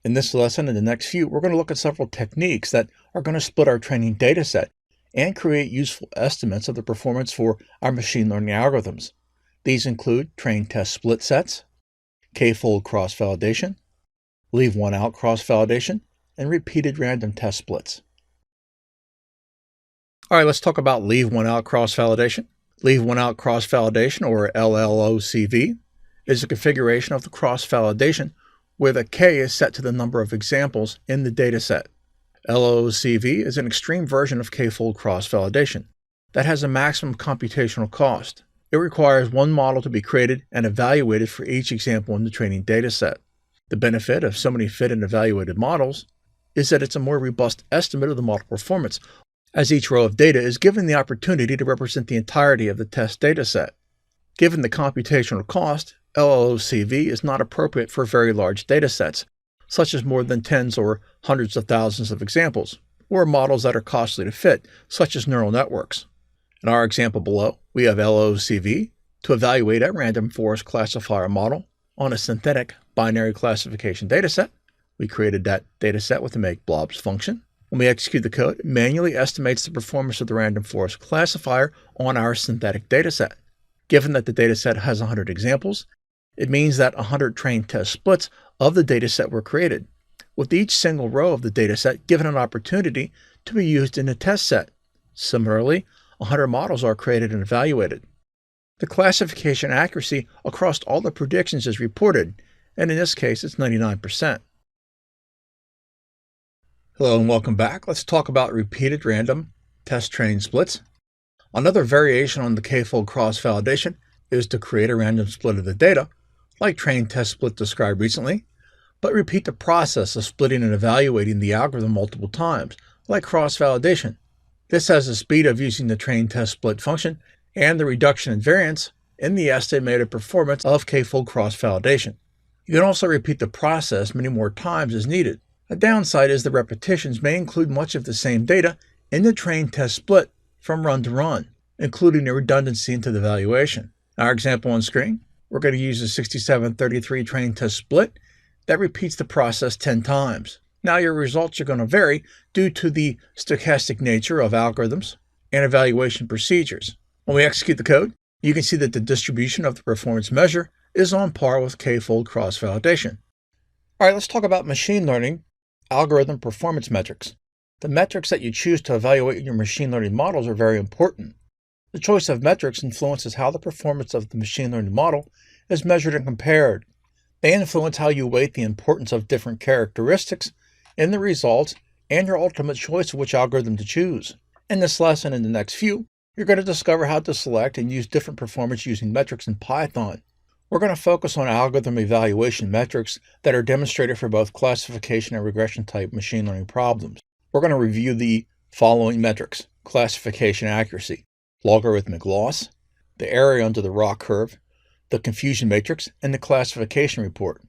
In this lesson and the next few, we're going to look at several techniques that are going to split our training dataset and create useful estimates of the performance for our machine learning algorithms. These include train test split sets, k-fold cross-validation, leave one out cross-validation, and repeated random test splits. All right, let's talk about leave one out cross-validation. Leave one out cross-validation, or LoCV, is a configuration of the cross-validation where the k is set to the number of examples in the dataset. LoCV is an extreme version of k-fold cross-validation that has a maximum computational cost. It requires one model to be created and evaluated for each example in the training dataset. The benefit of so many fit and evaluated models is that it's a more robust estimate of the model performance, as each row of data is given the opportunity to represent the entirety of the test dataset. Given the computational cost, LoCV is not appropriate for very large datasets, such as more than tens or hundreds of thousands of examples, or models that are costly to fit, such as neural networks. In our example below, we have LoCV to evaluate a random forest classifier model on a synthetic binary classification dataset. We created that dataset with the makeBlobs function. When we execute the code, it manually estimates the performance of the random forest classifier on our synthetic dataset. Given that the dataset has 100 examples, it means that 100 trained test splits of the dataset were created, with each single row of the dataset given an opportunity to be used in a test set. Similarly, 100 models are created and evaluated. The classification accuracy across all the predictions is reported, and in this case, it's 99%. Hello and welcome back. Let's talk about repeated random test train splits. Another variation on the k-fold cross-validation is to create a random split of the data, like train test split described recently, but repeat the process of splitting and evaluating the algorithm multiple times, like cross-validation. This has the speed of using the train test split function and the reduction in variance in the estimated performance of k-fold cross-validation. You can also repeat the process many more times as needed. A downside is the repetitions may include much of the same data in the train test split from run to run, including a redundancy into the evaluation. In our example on screen, we're going to use a 6733 train test split that repeats the process 10 times. Now your results are going to vary due to the stochastic nature of algorithms and evaluation procedures. When we execute the code, you can see that the distribution of the performance measure is on par with k-fold cross-validation. All right, let's talk about machine learning algorithm performance metrics. The metrics that you choose to evaluate your machine learning models are very important. The choice of metrics influences how the performance of the machine learning model is measured and compared. They influence how you weight the importance of different characteristics in the results and your ultimate choice of which algorithm to choose. In this lesson and the next few, you're going to discover how to select and use different performance using metrics in Python. We're going to focus on algorithm evaluation metrics that are demonstrated for both classification and regression type machine learning problems. We're going to review the following metrics: classification accuracy, logarithmic loss, the area under the ROC curve, the confusion matrix, and the classification report.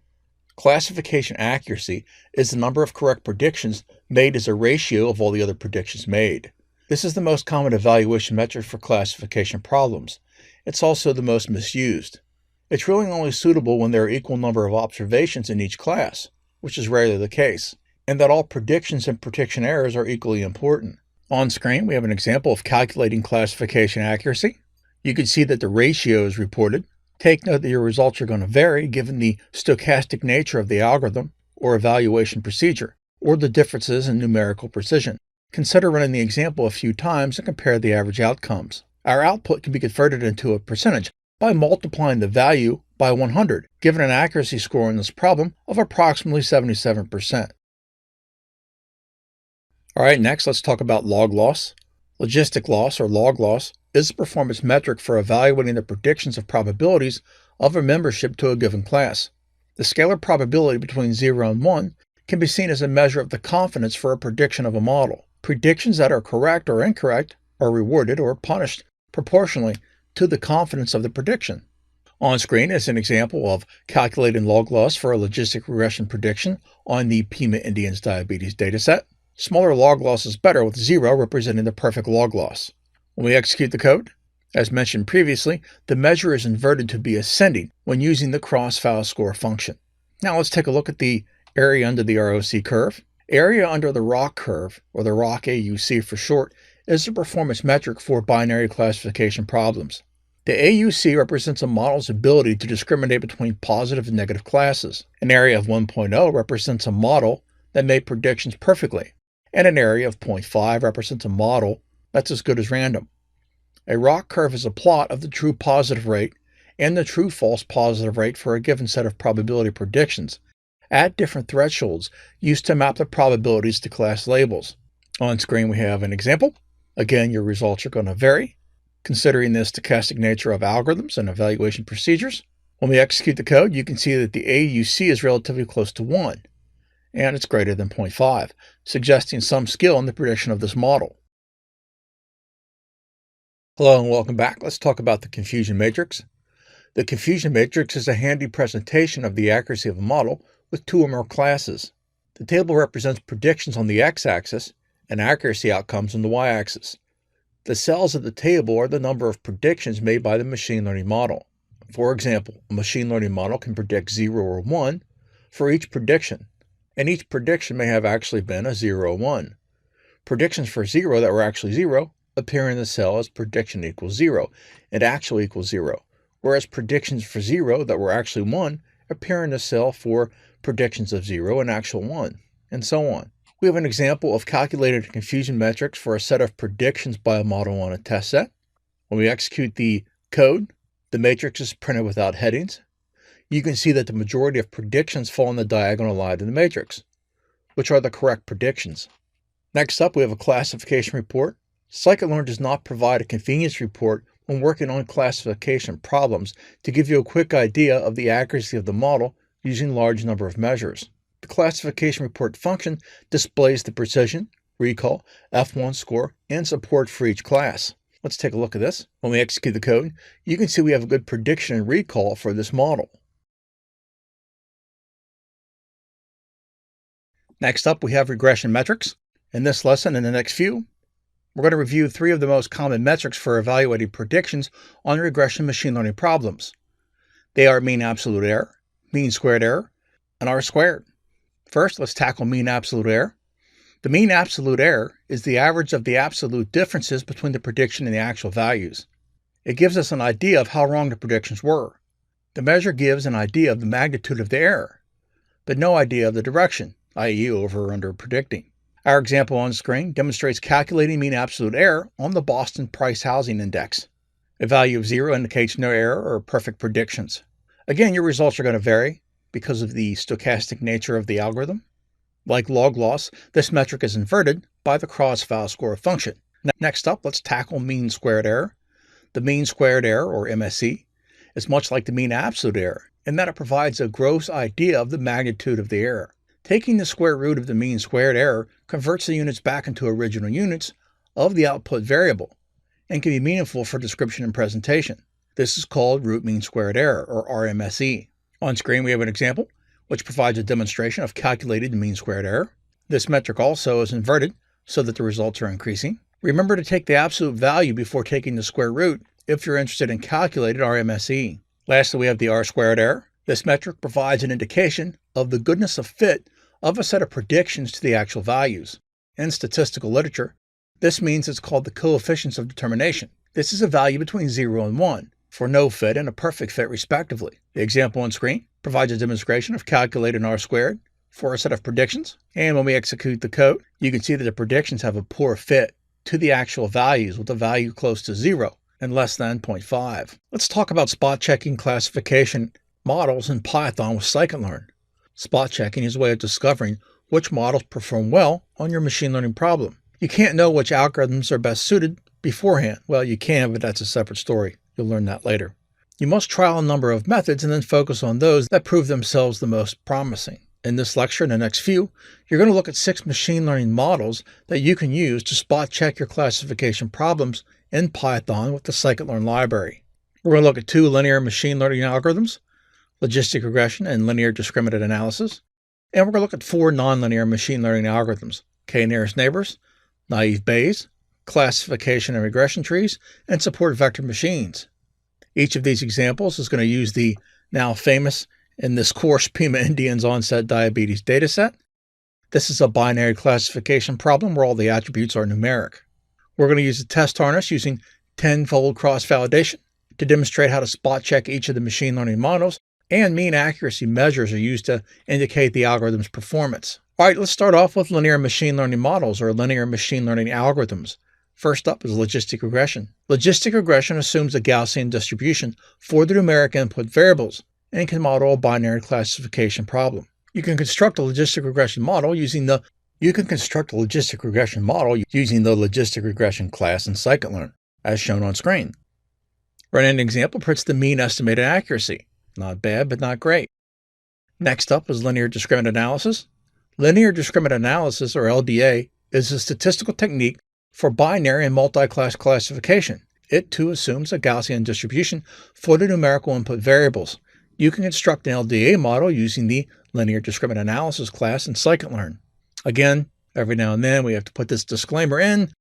Classification accuracy is the number of correct predictions made as a ratio of all the other predictions made. This is the most common evaluation metric for classification problems. It's also the most misused. It's really only suitable when there are equal number of observations in each class, which is rarely the case, and that all predictions and prediction errors are equally important. On screen, we have an example of calculating classification accuracy. You can see that the ratio is reported. Take note that your results are going to vary given the stochastic nature of the algorithm or evaluation procedure, or the differences in numerical precision. Consider running the example a few times and compare the average outcomes. Our output can be converted into a percentage by multiplying the value by 100, given an accuracy score in this problem of approximately 77%. Alright, next let's talk about log loss. Logistic loss, or log loss, is a performance metric for evaluating the predictions of probabilities of a membership to a given class. The scalar probability between 0 and 1 can be seen as a measure of the confidence for a prediction of a model. Predictions that are correct or incorrect are rewarded or punished proportionally to the confidence of the prediction. On screen is an example of calculating log loss for a logistic regression prediction on the Pima Indians diabetes dataset. Smaller log loss is better, with 0 representing the perfect log loss. When we execute the code, as mentioned previously, the measure is inverted to be ascending when using the cross-file score function. Now let's take a look at the area under the ROC curve. Area under the ROC curve, or the ROC AUC for short, is a performance metric for binary classification problems. The AUC represents a model's ability to discriminate between positive and negative classes. An area of 1.0 represents a model that made predictions perfectly, and an area of 0.5 represents a model that's as good as random. A ROC curve is a plot of the true positive rate and the true false positive rate for a given set of probability predictions at different thresholds used to map the probabilities to class labels. On screen we have an example. Again, your results are going to vary, considering the stochastic nature of algorithms and evaluation procedures. When we execute the code, you can see that the AUC is relatively close to 1, and it's greater than 0.5, suggesting some skill in the prediction of this model. Hello and welcome back. Let's talk about the confusion matrix. The confusion matrix is a handy presentation of the accuracy of a model with 2 or more classes. The table represents predictions on the x-axis and accuracy outcomes on the y-axis. The cells of the table are the number of predictions made by the machine learning model. For example, a machine learning model can predict 0 or 1 for each prediction, and each prediction may have actually been a 0 or 1. Predictions for 0 that were actually 0 appear in the cell as prediction equals 0 and actual equals 0, whereas predictions for 0 that were actually 1 appear in the cell for predictions of 0 and actual 1, and so on. We have an example of calculated confusion metrics for a set of predictions by a model on a test set. When we execute the code, the matrix is printed without headings. You can see that the majority of predictions fall in the diagonal line of the matrix, which are the correct predictions. Next up, we have a classification report. Scikit-learn does not provide a convenience report when working on classification problems to give you a quick idea of the accuracy of the model using a large number of measures. The classification report function displays the precision, recall, F1 score, and support for each class. Let's take a look at this. When we execute the code, you can see we have a good prediction and recall for this model. Next up, we have regression metrics. In this lesson and the next few, we're going to review 3 of the most common metrics for evaluating predictions on regression machine learning problems. They are mean absolute error, mean squared error, and R-squared. First, let's tackle mean absolute error. The mean absolute error is the average of the absolute differences between the prediction and the actual values. It gives us an idea of how wrong the predictions were. The measure gives an idea of the magnitude of the error, but no idea of the direction, i.e. over or under predicting. Our example on screen demonstrates calculating mean absolute error on the Boston Price Housing Index. A value of 0 indicates no error or perfect predictions. Again, your results are going to vary because of the stochastic nature of the algorithm. Like log loss, this metric is inverted by the cross-file score function. Next up, let's tackle mean squared error. The mean squared error, or MSE, is much like the mean absolute error in that it provides a gross idea of the magnitude of the error. Taking the square root of the mean squared error converts the units back into original units of the output variable and can be meaningful for description and presentation. This is called root mean squared error, or RMSE. On screen we have an example which provides a demonstration of calculated mean squared error. This metric also is inverted so that the results are increasing. Remember to take the absolute value before taking the square root if you're interested in calculated RMSE. Lastly, we have the R-squared error. This metric provides an indication of the goodness of fit of a set of predictions to the actual values. In statistical literature, this means it's called the coefficients of determination. This is a value between 0 and 1 for no fit and a perfect fit respectively. The example on screen provides a demonstration of calculated R-squared for a set of predictions. And when we execute the code, you can see that the predictions have a poor fit to the actual values with a value close to 0 and less than 0.5. Let's talk about spot checking classification models in Python with scikit-learn. Spot checking is a way of discovering which models perform well on your machine learning problem. You can't know which algorithms are best suited beforehand. Well, you can, but that's a separate story. You'll learn that later. You must trial a number of methods and then focus on those that prove themselves the most promising. In this lecture and the next few, you're going to look at 6 machine learning models that you can use to spot check your classification problems in Python with the scikit-learn library. We're going to look at 2 linear machine learning algorithms, logistic regression and linear discriminant analysis. And we're going to look at 4 nonlinear machine learning algorithms, k-nearest neighbors, naive Bayes, classification and regression trees, and support vector machines. Each of these examples is going to use the now famous in this course Pima Indians onset diabetes dataset. This is a binary classification problem where all the attributes are numeric. We're going to use a test harness using 10-fold cross-validation to demonstrate how to spot check each of the machine learning models, and mean accuracy measures are used to indicate the algorithm's performance. All right, let's start off with linear machine learning models or linear machine learning algorithms. First up is logistic regression. Logistic regression assumes a Gaussian distribution for the numeric input variables and can model a binary classification problem. You can construct a logistic regression model using the logistic regression class in scikit-learn, as shown on screen. Run an example prints the mean estimated accuracy. Not bad, but not great. Next up is linear discriminant analysis. Linear discriminant analysis, or LDA, is a statistical technique for binary and multi-class classification. It too assumes a Gaussian distribution for the numerical input variables. You can construct an LDA model using the linear discriminant analysis class in scikit-learn. Again, every now and then we have to put this disclaimer in.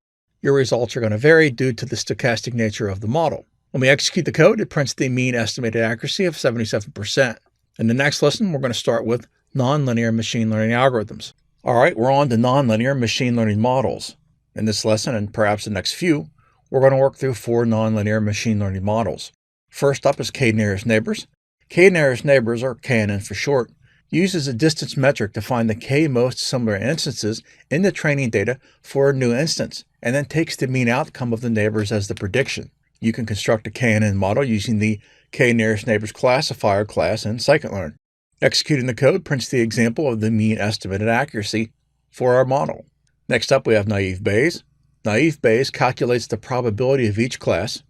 Your results are going to vary due to the stochastic nature of the model. When we execute the code, it prints the mean estimated accuracy of 77%. In the next lesson, we're going to start with nonlinear machine learning algorithms. All right, we're on to nonlinear machine learning models. In this lesson, and perhaps the next few, we're going to work through 4 nonlinear machine learning models. First up is k-nearest neighbors. K-nearest neighbors, or KNN for short, uses a distance metric to find the k most similar instances in the training data for a new instance, and then takes the mean outcome of the neighbors as the prediction. You can construct a KNN model using the k-nearest neighbors classifier class in scikit-learn. Executing the code prints the example of the mean estimated accuracy for our model. Next up, we have naive Bayes. Naive Bayes calculates the probability of each class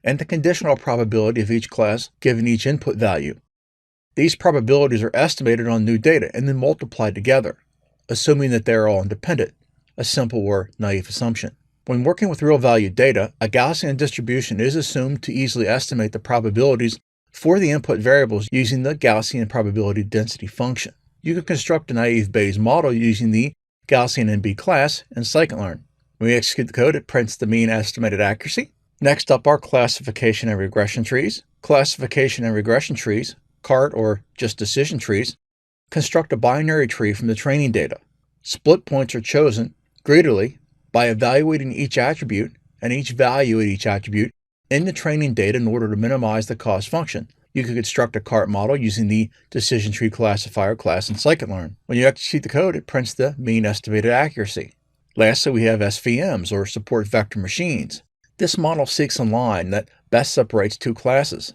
and the conditional probability of each class given each input value. These probabilities are estimated on new data and then multiplied together, assuming that they are all independent, a simple or naive assumption. When working with real-value data, a Gaussian distribution is assumed to easily estimate the probabilities for the input variables using the Gaussian probability density function. You can construct a naive Bayes model using the Gaussian NB class in scikit-learn. When we execute the code, it prints the mean estimated accuracy. Next up are classification and regression trees. Classification and regression trees, CART or just decision trees, construct a binary tree from the training data. Split points are chosen greedily by evaluating each attribute and each value at each attribute in the training data in order to minimize the cost function. You can construct a CART model using the decision tree classifier class in scikit-learn. When you execute the code, it prints the mean estimated accuracy. Lastly, we have SVMs, or support vector machines. This model seeks a line that best separates 2 classes.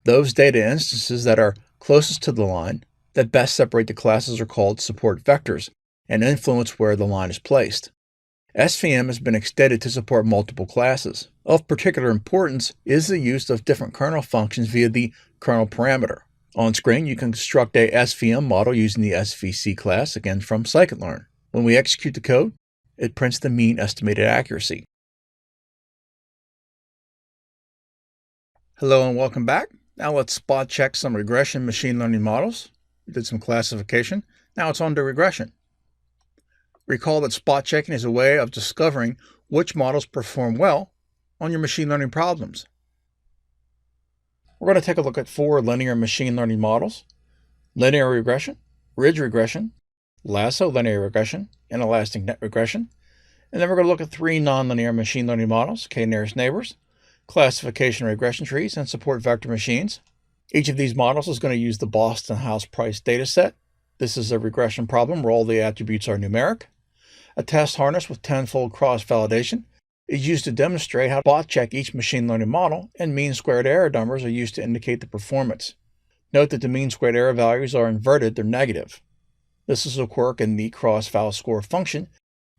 Those data instances that are closest to the line that best separate the classes are called support vectors and influence where the line is placed. SVM has been extended to support multiple classes. Of particular importance is the use of different kernel functions via the kernel parameter. On screen, you can construct a SVM model using the SVC class, again from scikit-learn. When we execute the code, it prints the mean estimated accuracy. Hello and welcome back. Now let's spot check some regression machine learning models. We did some classification. Now it's on to regression. Recall that spot checking is a way of discovering which models perform well on your machine learning problems. We're going to take a look at 4 linear machine learning models: linear regression, ridge regression, Lasso linear regression, and elastic net regression. And then we're going to look at 3 nonlinear machine learning models: k-nearest neighbors, classification regression trees, and support vector machines. Each of these models is going to use the Boston house price dataset. This is a regression problem where all the attributes are numeric. A test harness with 10-fold cross-validation is used to demonstrate how to spot check each machine learning model, and mean squared error numbers are used to indicate the performance. Note that the mean squared error values are inverted, they're negative. This is a quirk in the cross-val score function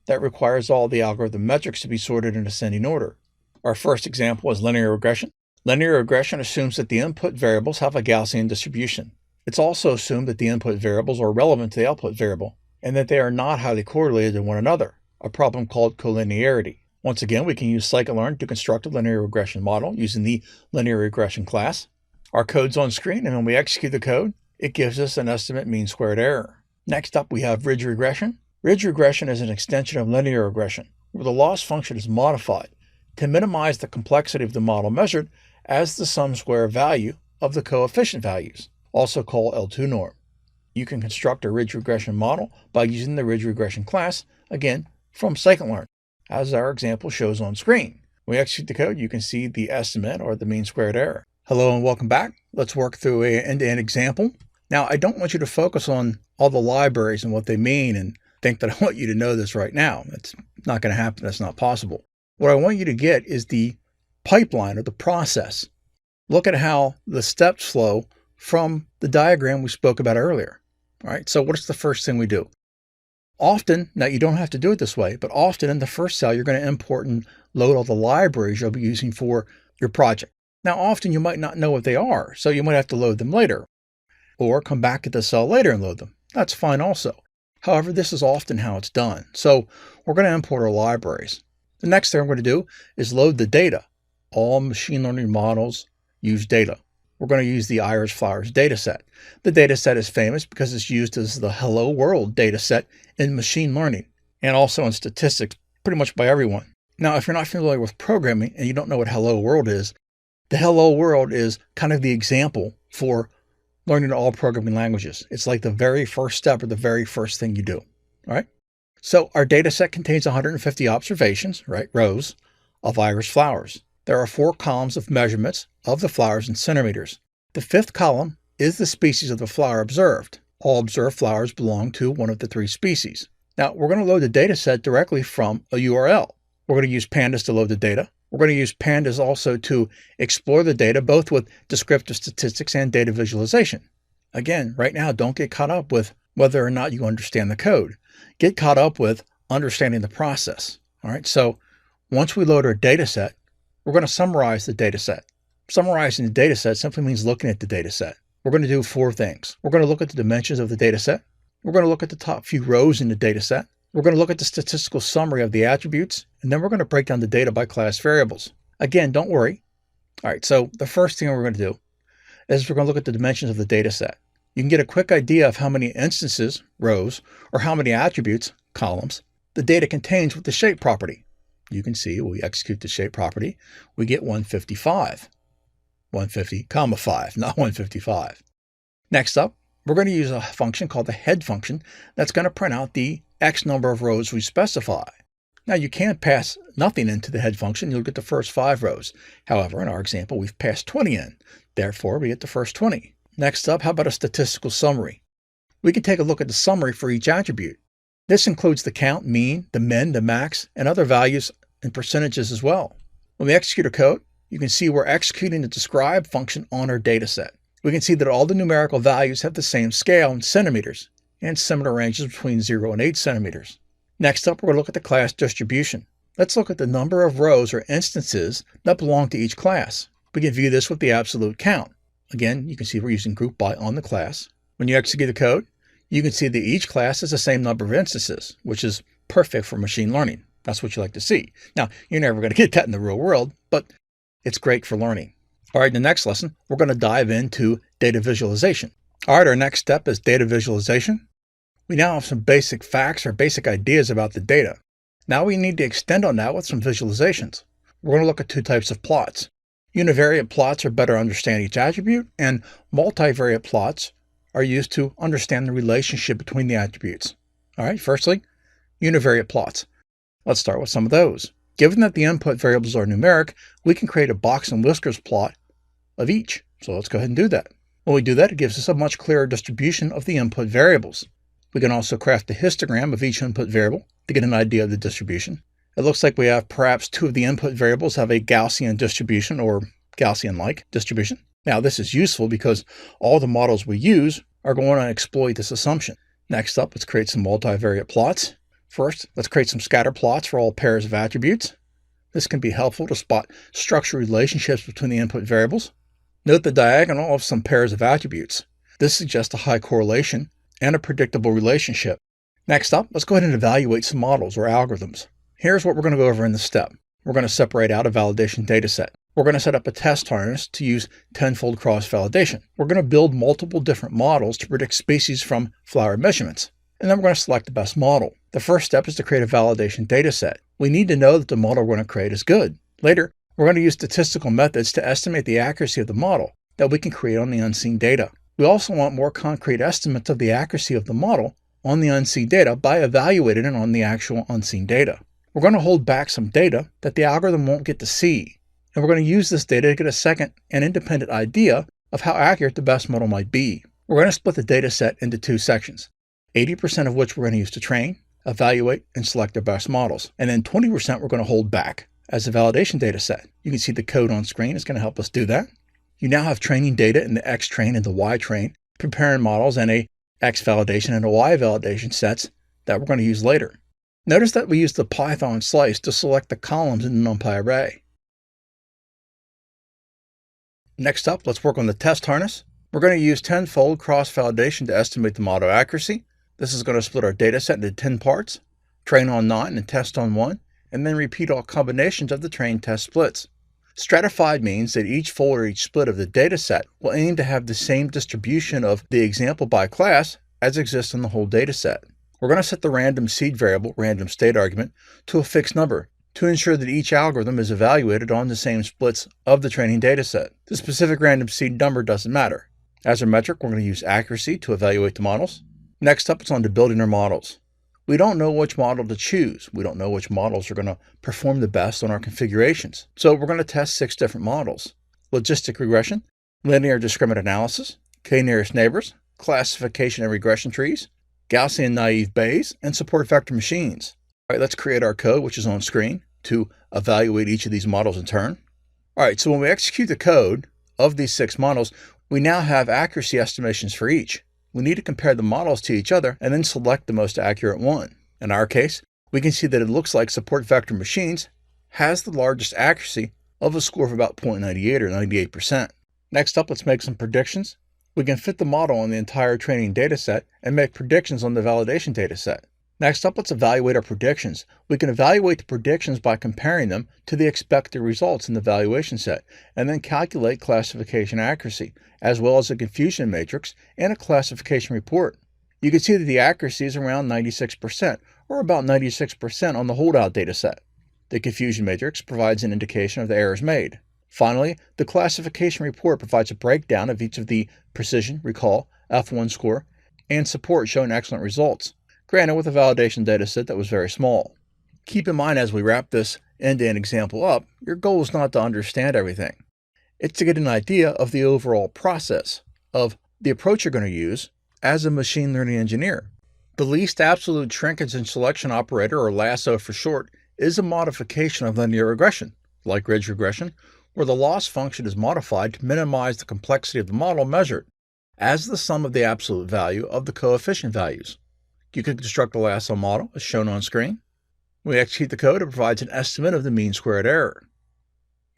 that requires all the algorithm metrics to be sorted in ascending order. Our first example is linear regression. Linear regression assumes that the input variables have a Gaussian distribution. It's also assumed that the input variables are relevant to the output variable, and that they are not highly correlated to one another, a problem called collinearity. Once again, we can use scikit-learn to construct a linear regression model using the linear regression class. Our code's on screen, and when we execute the code, it gives us an estimate mean squared error. Next up, we have ridge regression. Ridge regression is an extension of linear regression, where the loss function is modified to minimize the complexity of the model measured as the sum square value of the coefficient values, also called L2 norm. You can construct a ridge regression model by using the ridge regression class, again, from scikit-learn, as our example shows on screen. When we execute the code, you can see the estimate or the mean squared error. Hello and welcome back. Let's work through an end-to-end example. Now, I don't want you to focus on all the libraries and what they mean and think that I want you to know this right now. It's not going to happen. That's not possible. What I want you to get is the pipeline or the process. Look at how the steps flow from the diagram we spoke about earlier. All right, so what's the first thing we do? Often, now you don't have to do it this way, but often in the first cell, you're going to import and load all the libraries you'll be using for your project. Now, often you might not know what they are, so you might have to load them later, or come back to the cell later and load them. That's fine also. However, this is often how it's done. So we're going to import our libraries. The next thing I'm going to do is load the data. All machine learning models use data. We're going to use the Irish flowers dataset. The dataset is famous because it's used as the hello world dataset in machine learning and also in statistics pretty much by everyone. Now, if you're not familiar with programming and you don't know what hello world is, the hello world is kind of the example for learning all programming languages. It's like the very first step or the very first thing you do. All right. So our data set contains 150 observations, right, rows of Irish flowers. There are 4 columns of measurements of the flowers in centimeters. The 5th column is the species of the flower observed. All observed flowers belong to one of the 3 species. Now, we're going to load the data set directly from a URL. We're going to use pandas to load the data. We're going to use pandas also to explore the data, both with descriptive statistics and data visualization. Again, right now, don't get caught up with whether or not you understand the code. Get caught up with understanding the process. All right, so once we load our data set, we're going to summarize the data set. Summarizing the data set simply means looking at the data set. We're going to do 4 things. We're going to look at the dimensions of the data set. We're going to look at the top few rows in the data set. We're going to look at the statistical summary of the attributes, and then we're going to break down the data by class variables. Again, don't worry. All right, so the first thing we're going to do is we're going to look at the dimensions of the data set. You can get a quick idea of how many instances, rows, or how many attributes, columns, the data contains with the shape property. You can see when we execute the shape property, we get 155. 150, 5, not 155. Next up, we're going to use a function called the head function that's going to print out the X number of rows we specify. Now, you can't pass nothing into the head function. You'll get the first 5 rows. However, in our example, we've passed 20 in. Therefore, we get the first 20. Next up, how about a statistical summary? We can take a look at the summary for each attribute. This includes the count, mean, the min, the max, and other values and percentages as well. When we execute our code, you can see we're executing the describe function on our data set. We can see that all the numerical values have the same scale in centimeters and similar ranges between 0 and 8 centimeters. Next up, we're going to look at the class distribution. Let's look at the number of rows or instances that belong to each class. We can view this with the absolute count. Again, you can see we're using group by on the class. When you execute the code, you can see that each class has the same number of instances, which is perfect for machine learning. That's what you like to see. Now, you're never going to get that in the real world, but it's great for learning. All right, in the next lesson, we're going to dive into data visualization. All right, our next step is data visualization. We now have some basic facts or basic ideas about the data. Now we need to extend on that with some visualizations. We're going to look at two types of plots. Univariate plots are better to understand each attribute, and multivariate plots are used to understand the relationship between the attributes. All right, firstly, univariate plots. Let's start with some of those. Given that the input variables are numeric, we can create a box and whiskers plot of each. So let's go ahead and do that. When we do that, it gives us a much clearer distribution of the input variables. We can also craft a histogram of each input variable to get an idea of the distribution. It looks like we have perhaps two of the input variables have a Gaussian distribution or Gaussian-like distribution. Now this is useful because all the models we use are going to exploit this assumption. Next up, let's create some multivariate plots. First, let's create some scatter plots for all pairs of attributes. This can be helpful to spot structural relationships between the input variables. Note the diagonal of some pairs of attributes. This suggests a high correlation and a predictable relationship. Next up, let's go ahead and evaluate some models or algorithms. Here's what we're going to go over in this step. We're going to separate out a validation dataset. We're going to set up a test harness to use tenfold cross-validation. We're going to build multiple different models to predict species from flower measurements. And then we're going to select the best model. The first step is to create a validation dataset. We need to know that the model we're going to create is good. Later, we're going to use statistical methods to estimate the accuracy of the model that we can create on the unseen data. We also want more concrete estimates of the accuracy of the model on the unseen data by evaluating it on the actual unseen data. We're going to hold back some data that the algorithm won't get to see. And we're going to use this data to get a second and independent idea of how accurate the best model might be. We're going to split the data set into two sections, 80% of which we're going to use to train, evaluate, and select the best models. And then 20% we're going to hold back as a validation data set. You can see the code on screen is going to help us do that. You now have training data in the X train and the Y train, preparing models and a X validation and a Y validation sets that we're going to use later. Notice that we use the Python slice to select the columns in the Numpy array. Next up, let's work on the test harness. We're going to use tenfold cross-validation to estimate the model accuracy. This is going to split our data set into 10 parts, train on 9 and test on 1, and then repeat all combinations of the train test splits. Stratified means that each fold or each split of the data set will aim to have the same distribution of the example by class as exists in the whole data set. We're going to set the random seed variable, random state argument, to a fixed number to ensure that each algorithm is evaluated on the same splits of the training data set. The specific random seed number doesn't matter. As a metric, we're going to use accuracy to evaluate the models. Next up, it's on to building our models. We don't know which model to choose. We don't know which models are going to perform the best on our configurations. So we're going to test 6 different models: logistic regression, linear discriminant analysis, k-nearest neighbors, classification and regression trees, Gaussian naive Bayes, and support vector machines. All right, let's create our code, which is on screen, to evaluate each of these models in turn. All right, so when we execute the code of these 6 models, we now have accuracy estimations for each. We need to compare the models to each other and then select the most accurate one. In our case, we can see that it looks like support vector machines has the largest accuracy of a score of about 0.98 or 98%. Next up, let's make some predictions. We can fit the model on the entire training data set and make predictions on the validation data set. Next up, let's evaluate our predictions. We can evaluate the predictions by comparing them to the expected results in the evaluation set, and then calculate classification accuracy, as well as a confusion matrix and a classification report. You can see that the accuracy is around 96%, or about 96% on the holdout data set. The confusion matrix provides an indication of the errors made. Finally, the classification report provides a breakdown of each of the precision, recall, F1 score, and support showing excellent results, granted with a validation dataset that was very small. Keep in mind as we wrap this end-to-end example up, your goal is not to understand everything. It's to get an idea of the overall process of the approach you're going to use as a machine learning engineer. The least absolute shrinkage and selection operator, or Lasso for short, is a modification of linear regression, like ridge regression, where the loss function is modified to minimize the complexity of the model measured as the sum of the absolute value of the coefficient values. You can construct a Lasso model as shown on screen. When we execute the code, it provides an estimate of the mean squared error.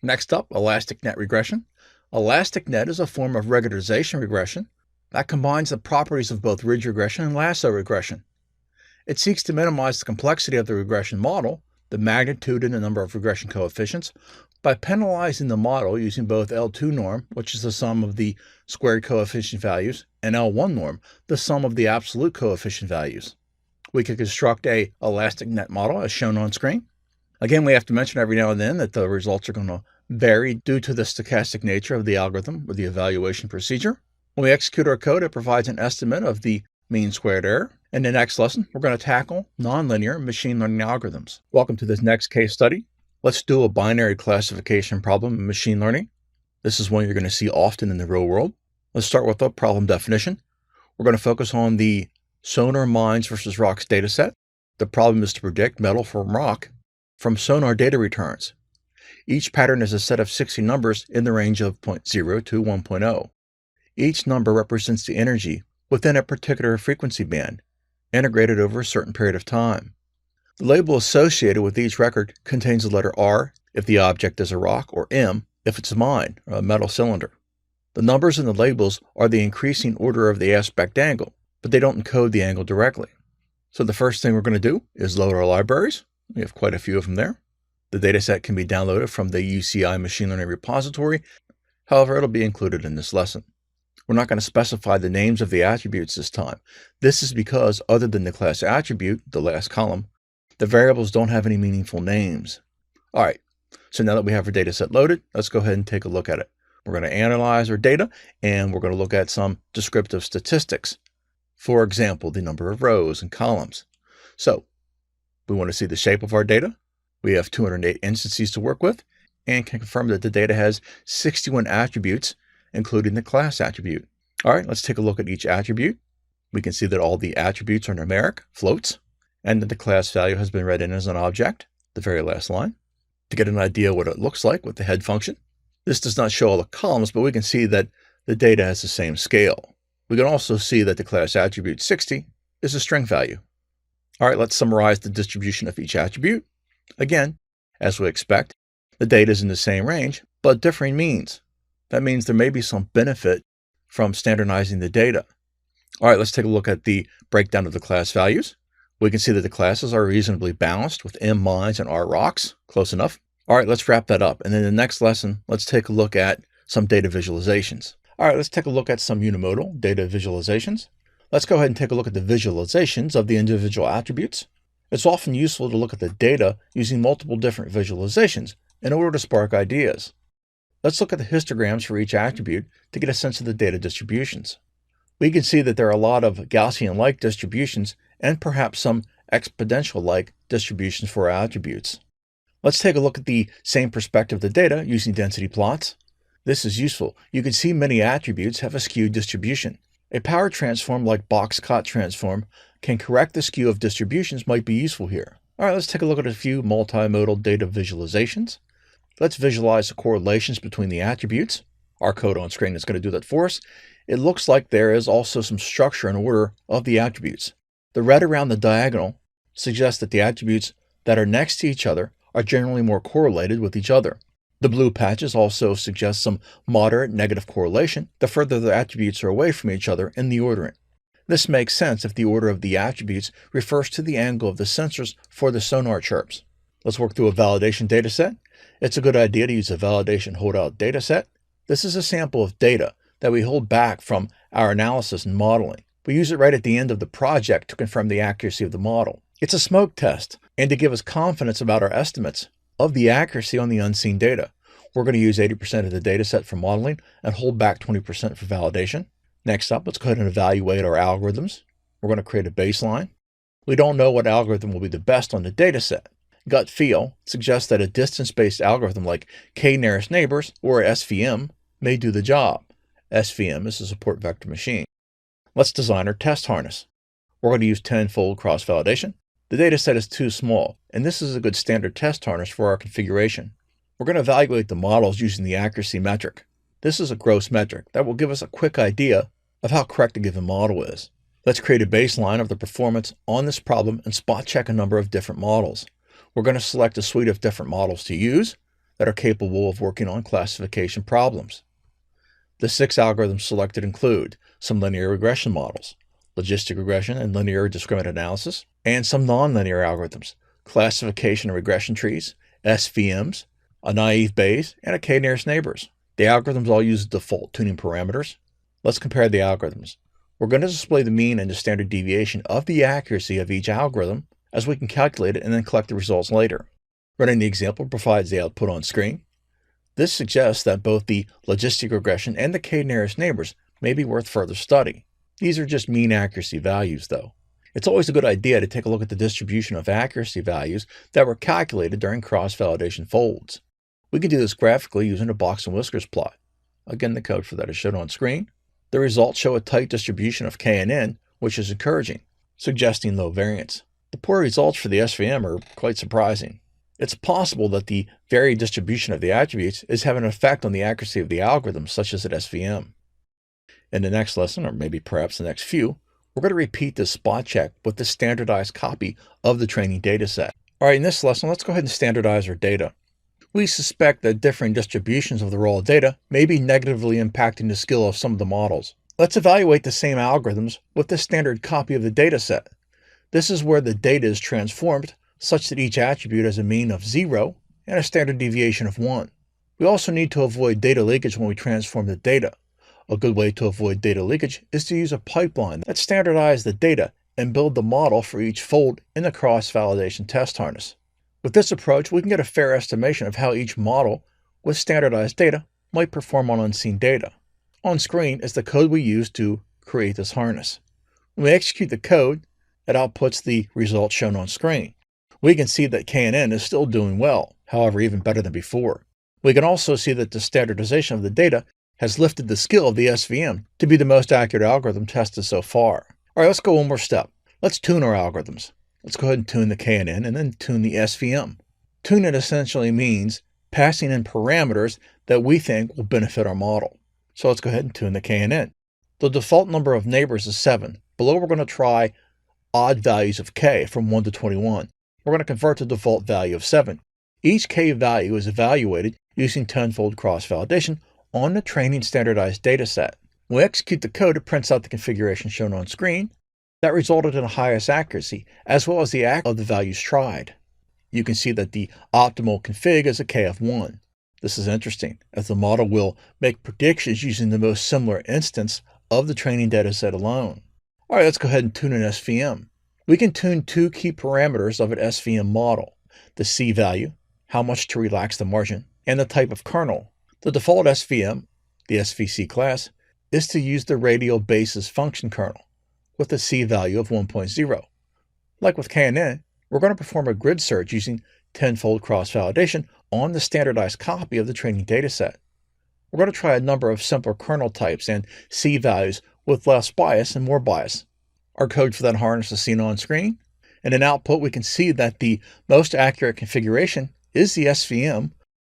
Next up, elastic net regression. Elastic net is a form of regularization regression that combines the properties of both ridge regression and Lasso regression. It seeks to minimize the complexity of the regression model, the magnitude and the number of regression coefficients, By penalizing the model using both L2 norm, which is the sum of the squared coefficient values, and L1 norm, the sum of the absolute coefficient values, we can construct a elastic net model as shown on screen. Again, we have to mention every now and then that the results are going to vary due to the stochastic nature of the algorithm or the evaluation procedure. When we execute our code, it provides an estimate of the mean squared error. In the next lesson, we're going to tackle nonlinear machine learning algorithms. Welcome to this next case study. Let's do a binary classification problem in machine learning. This is one you're going to see often in the real world. Let's start with the problem definition. We're going to focus on the sonar mines versus rocks dataset. The problem is to predict metal from rock from sonar data returns. Each pattern is a set of 60 numbers in the range of 0.0 to 1.0. Each number represents the energy within a particular frequency band, integrated over a certain period of time. The label associated with each record contains the letter R if the object is a rock, or M if it's a mine, or a metal cylinder. The numbers in the labels are the increasing order of the aspect angle, but they don't encode the angle directly. So the first thing we're going to do is load our libraries. We have quite a few of them there. The dataset can be downloaded from the UCI machine learning repository. However, it'll be included in this lesson. We're not going to specify the names of the attributes this time. This is because other than the class attribute, the last column, the variables don't have any meaningful names. All right, so now that we have our dataset loaded, let's go ahead and take a look at it. We're going to analyze our data, and we're going to look at some descriptive statistics. For example, the number of rows and columns. So we want to see the shape of our data. We have 208 instances to work with and can confirm that the data has 61 attributes, including the class attribute. All right, let's take a look at each attribute. We can see that all the attributes are numeric, floats, and that the class value has been read in as an object, the very last line. To get an idea what it looks like with the head function, this does not show all the columns, but we can see that the data has the same scale. We can also see that the class attribute 60 is a string value. All right, let's summarize the distribution of each attribute. Again, as we expect, the data is in the same range, but differing means. That means there may be some benefit from standardizing the data. All right, let's take a look at the breakdown of the class values. We can see that the classes are reasonably balanced with M mines and R rocks. Close enough. All right, let's wrap that up. And in the next lesson, let's take a look at some data visualizations. All right, let's take a look at some unimodal data visualizations. Let's go ahead and take a look at the visualizations of the individual attributes. It's often useful to look at the data using multiple different visualizations in order to spark ideas. Let's look at the histograms for each attribute to get a sense of the data distributions. We can see that there are a lot of Gaussian-like distributions and perhaps some exponential-like distributions for our attributes. Let's take a look at the same perspective of the data using density plots. This is useful. You can see many attributes have a skewed distribution. A power transform like box-cot transform can correct the skew of distributions might be useful here. All right, let's take a look at a few multimodal data visualizations. Let's visualize the correlations between the attributes. Our code on screen is going to do that for us. It looks like there is also some structure and order of the attributes. The red around the diagonal suggests that the attributes that are next to each other are generally more correlated with each other. The blue patches also suggest some moderate negative correlation the further the attributes are away from each other in the ordering. This makes sense if the order of the attributes refers to the angle of the sensors for the sonar chirps. Let's work through a validation dataset. It's a good idea to use a validation holdout dataset. This is a sample of data that we hold back from our analysis and modeling. We use it right at the end of the project to confirm the accuracy of the model. It's a smoke test, and to give us confidence about our estimates of the accuracy on the unseen data. We're going to use 80% of the data set for modeling and hold back 20% for validation. Next up, let's go ahead and evaluate our algorithms. We're going to create a baseline. We don't know what algorithm will be the best on the data set. Gut feel suggests that a distance-based algorithm like k-nearest neighbors, or SVM, may do the job. SVM is a support vector machine. Let's design our test harness. We're going to use 10-fold cross-validation. The data set is too small, and this is a good standard test harness for our configuration. We're going to evaluate the models using the accuracy metric. This is a gross metric that will give us a quick idea of how correct a given model is. Let's create a baseline of the performance on this problem and spot check a number of different models. We're going to select a suite of different models to use that are capable of working on classification problems. The 6 algorithms selected include some linear regression models, logistic regression and linear discriminant analysis, and some nonlinear algorithms, classification and regression trees, SVMs, a naive Bayes, and a k-nearest neighbors. The algorithms all use default tuning parameters. Let's compare the algorithms. We're going to display the mean and the standard deviation of the accuracy of each algorithm, as we can calculate it and then collect the results later. Running the example provides the output on screen. This suggests that both the logistic regression and the k-nearest neighbors may be worth further study. These are just mean accuracy values, though. It's always a good idea to take a look at the distribution of accuracy values that were calculated during cross-validation folds. We can do this graphically using a box and whiskers plot. Again, the code for that is shown on screen. The results show a tight distribution of k and n, which is encouraging, suggesting low variance. The poor results for the SVM are quite surprising. It's possible that the varied distribution of the attributes is having an effect on the accuracy of the algorithm, such as at SVM. In the next lesson, or maybe perhaps the next few, we're going to repeat this spot check with the standardized copy of the training data set. All right, in this lesson, let's go ahead and standardize our data. We suspect that differing distributions of the raw data may be negatively impacting the skill of some of the models. Let's evaluate the same algorithms with the standard copy of the data set. This is where the data is transformed such that each attribute has a mean of 0 and a standard deviation of 1. We also need to avoid data leakage when we transform the data. A good way to avoid data leakage is to use a pipeline that standardizes the data and build the model for each fold in the cross-validation test harness. With this approach, we can get a fair estimation of how each model with standardized data might perform on unseen data. On screen is the code we use to create this harness. When we execute the code, it outputs the results shown on screen. We can see that k and n is still doing well, however even better than before. We can also see that the standardization of the data has lifted the skill of the SVM to be the most accurate algorithm tested so far. All right, let's go one more step. Let's tune our algorithms. Let's go ahead and tune the k and n and then tune the SVM. Tune it essentially means passing in parameters that we think will benefit our model. So let's go ahead and tune the k and n. The default number of neighbors is 7. Below, we're going to try odd values of k from 1 to 21. We're going to convert the default value of 7. Each k value is evaluated using tenfold cross-validation on the training standardized data set. When we execute the code, it prints out the configuration shown on screen. That resulted in the highest accuracy, as well as the accuracy of the values tried. You can see that the optimal config is a k of 1. This is interesting, as the model will make predictions using the most similar instance of the training data set alone. All right, let's go ahead and tune an SVM. We can tune two key parameters of an SVM model: the C value, how much to relax the margin, and the type of kernel. The default SVM, the SVC class, is to use the radial basis function kernel with a C value of 1.0. Like with k and n, we're going to perform a grid search using tenfold cross-validation on the standardized copy of the training dataset. We're going to try a number of simpler kernel types and C values with less bias and more bias. Our code for that harness is seen on screen. And in output, we can see that the most accurate configuration is the SVM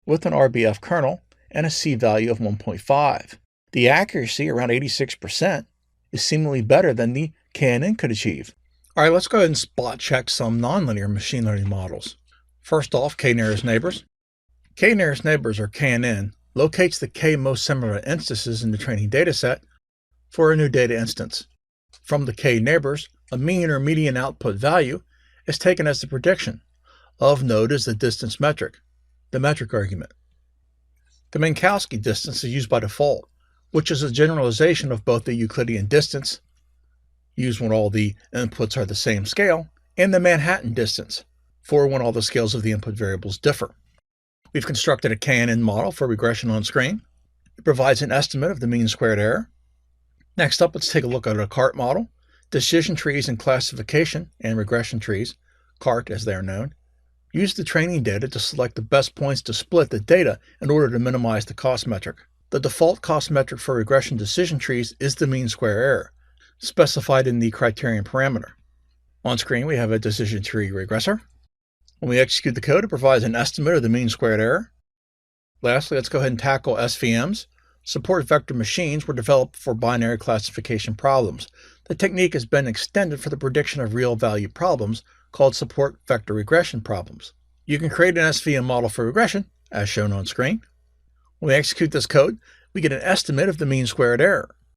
with an RBF kernel and a C value of 1.5. The accuracy, around 86%, is seemingly better than the k and n could achieve. All right, let's go ahead and spot check some nonlinear machine learning models. First off, k-nearest neighbors. K-nearest neighbors, or k and n, locates the k most similar instances in the training dataset for a new data instance. From the k neighbors, a mean or median output value is taken as the prediction. Of note is the distance metric, the metric argument. The Minkowski distance is used by default, which is a generalization of both the Euclidean distance, used when all the inputs are the same scale, and the Manhattan distance, for when all the scales of the input variables differ. We've constructed a k and n model for regression on screen. It provides an estimate of the mean squared error. Next up, let's take a look at a CART model. Decision trees and classification and regression trees, CART as they are known, use the training data to select the best points to split the data in order to minimize the cost metric. The default cost metric for regression decision trees is the mean square error, specified in the criterion parameter. On screen, we have a decision tree regressor. When we execute the code, it provides an estimate of the mean squared error. Lastly, let's go ahead and tackle SVMs. Support vector machines were developed for binary classification problems. The technique has been extended for the prediction of real value problems called support vector regression problems. You can create an SVM model for regression, as shown on screen. When we execute this code, we get an estimate of the mean squared error.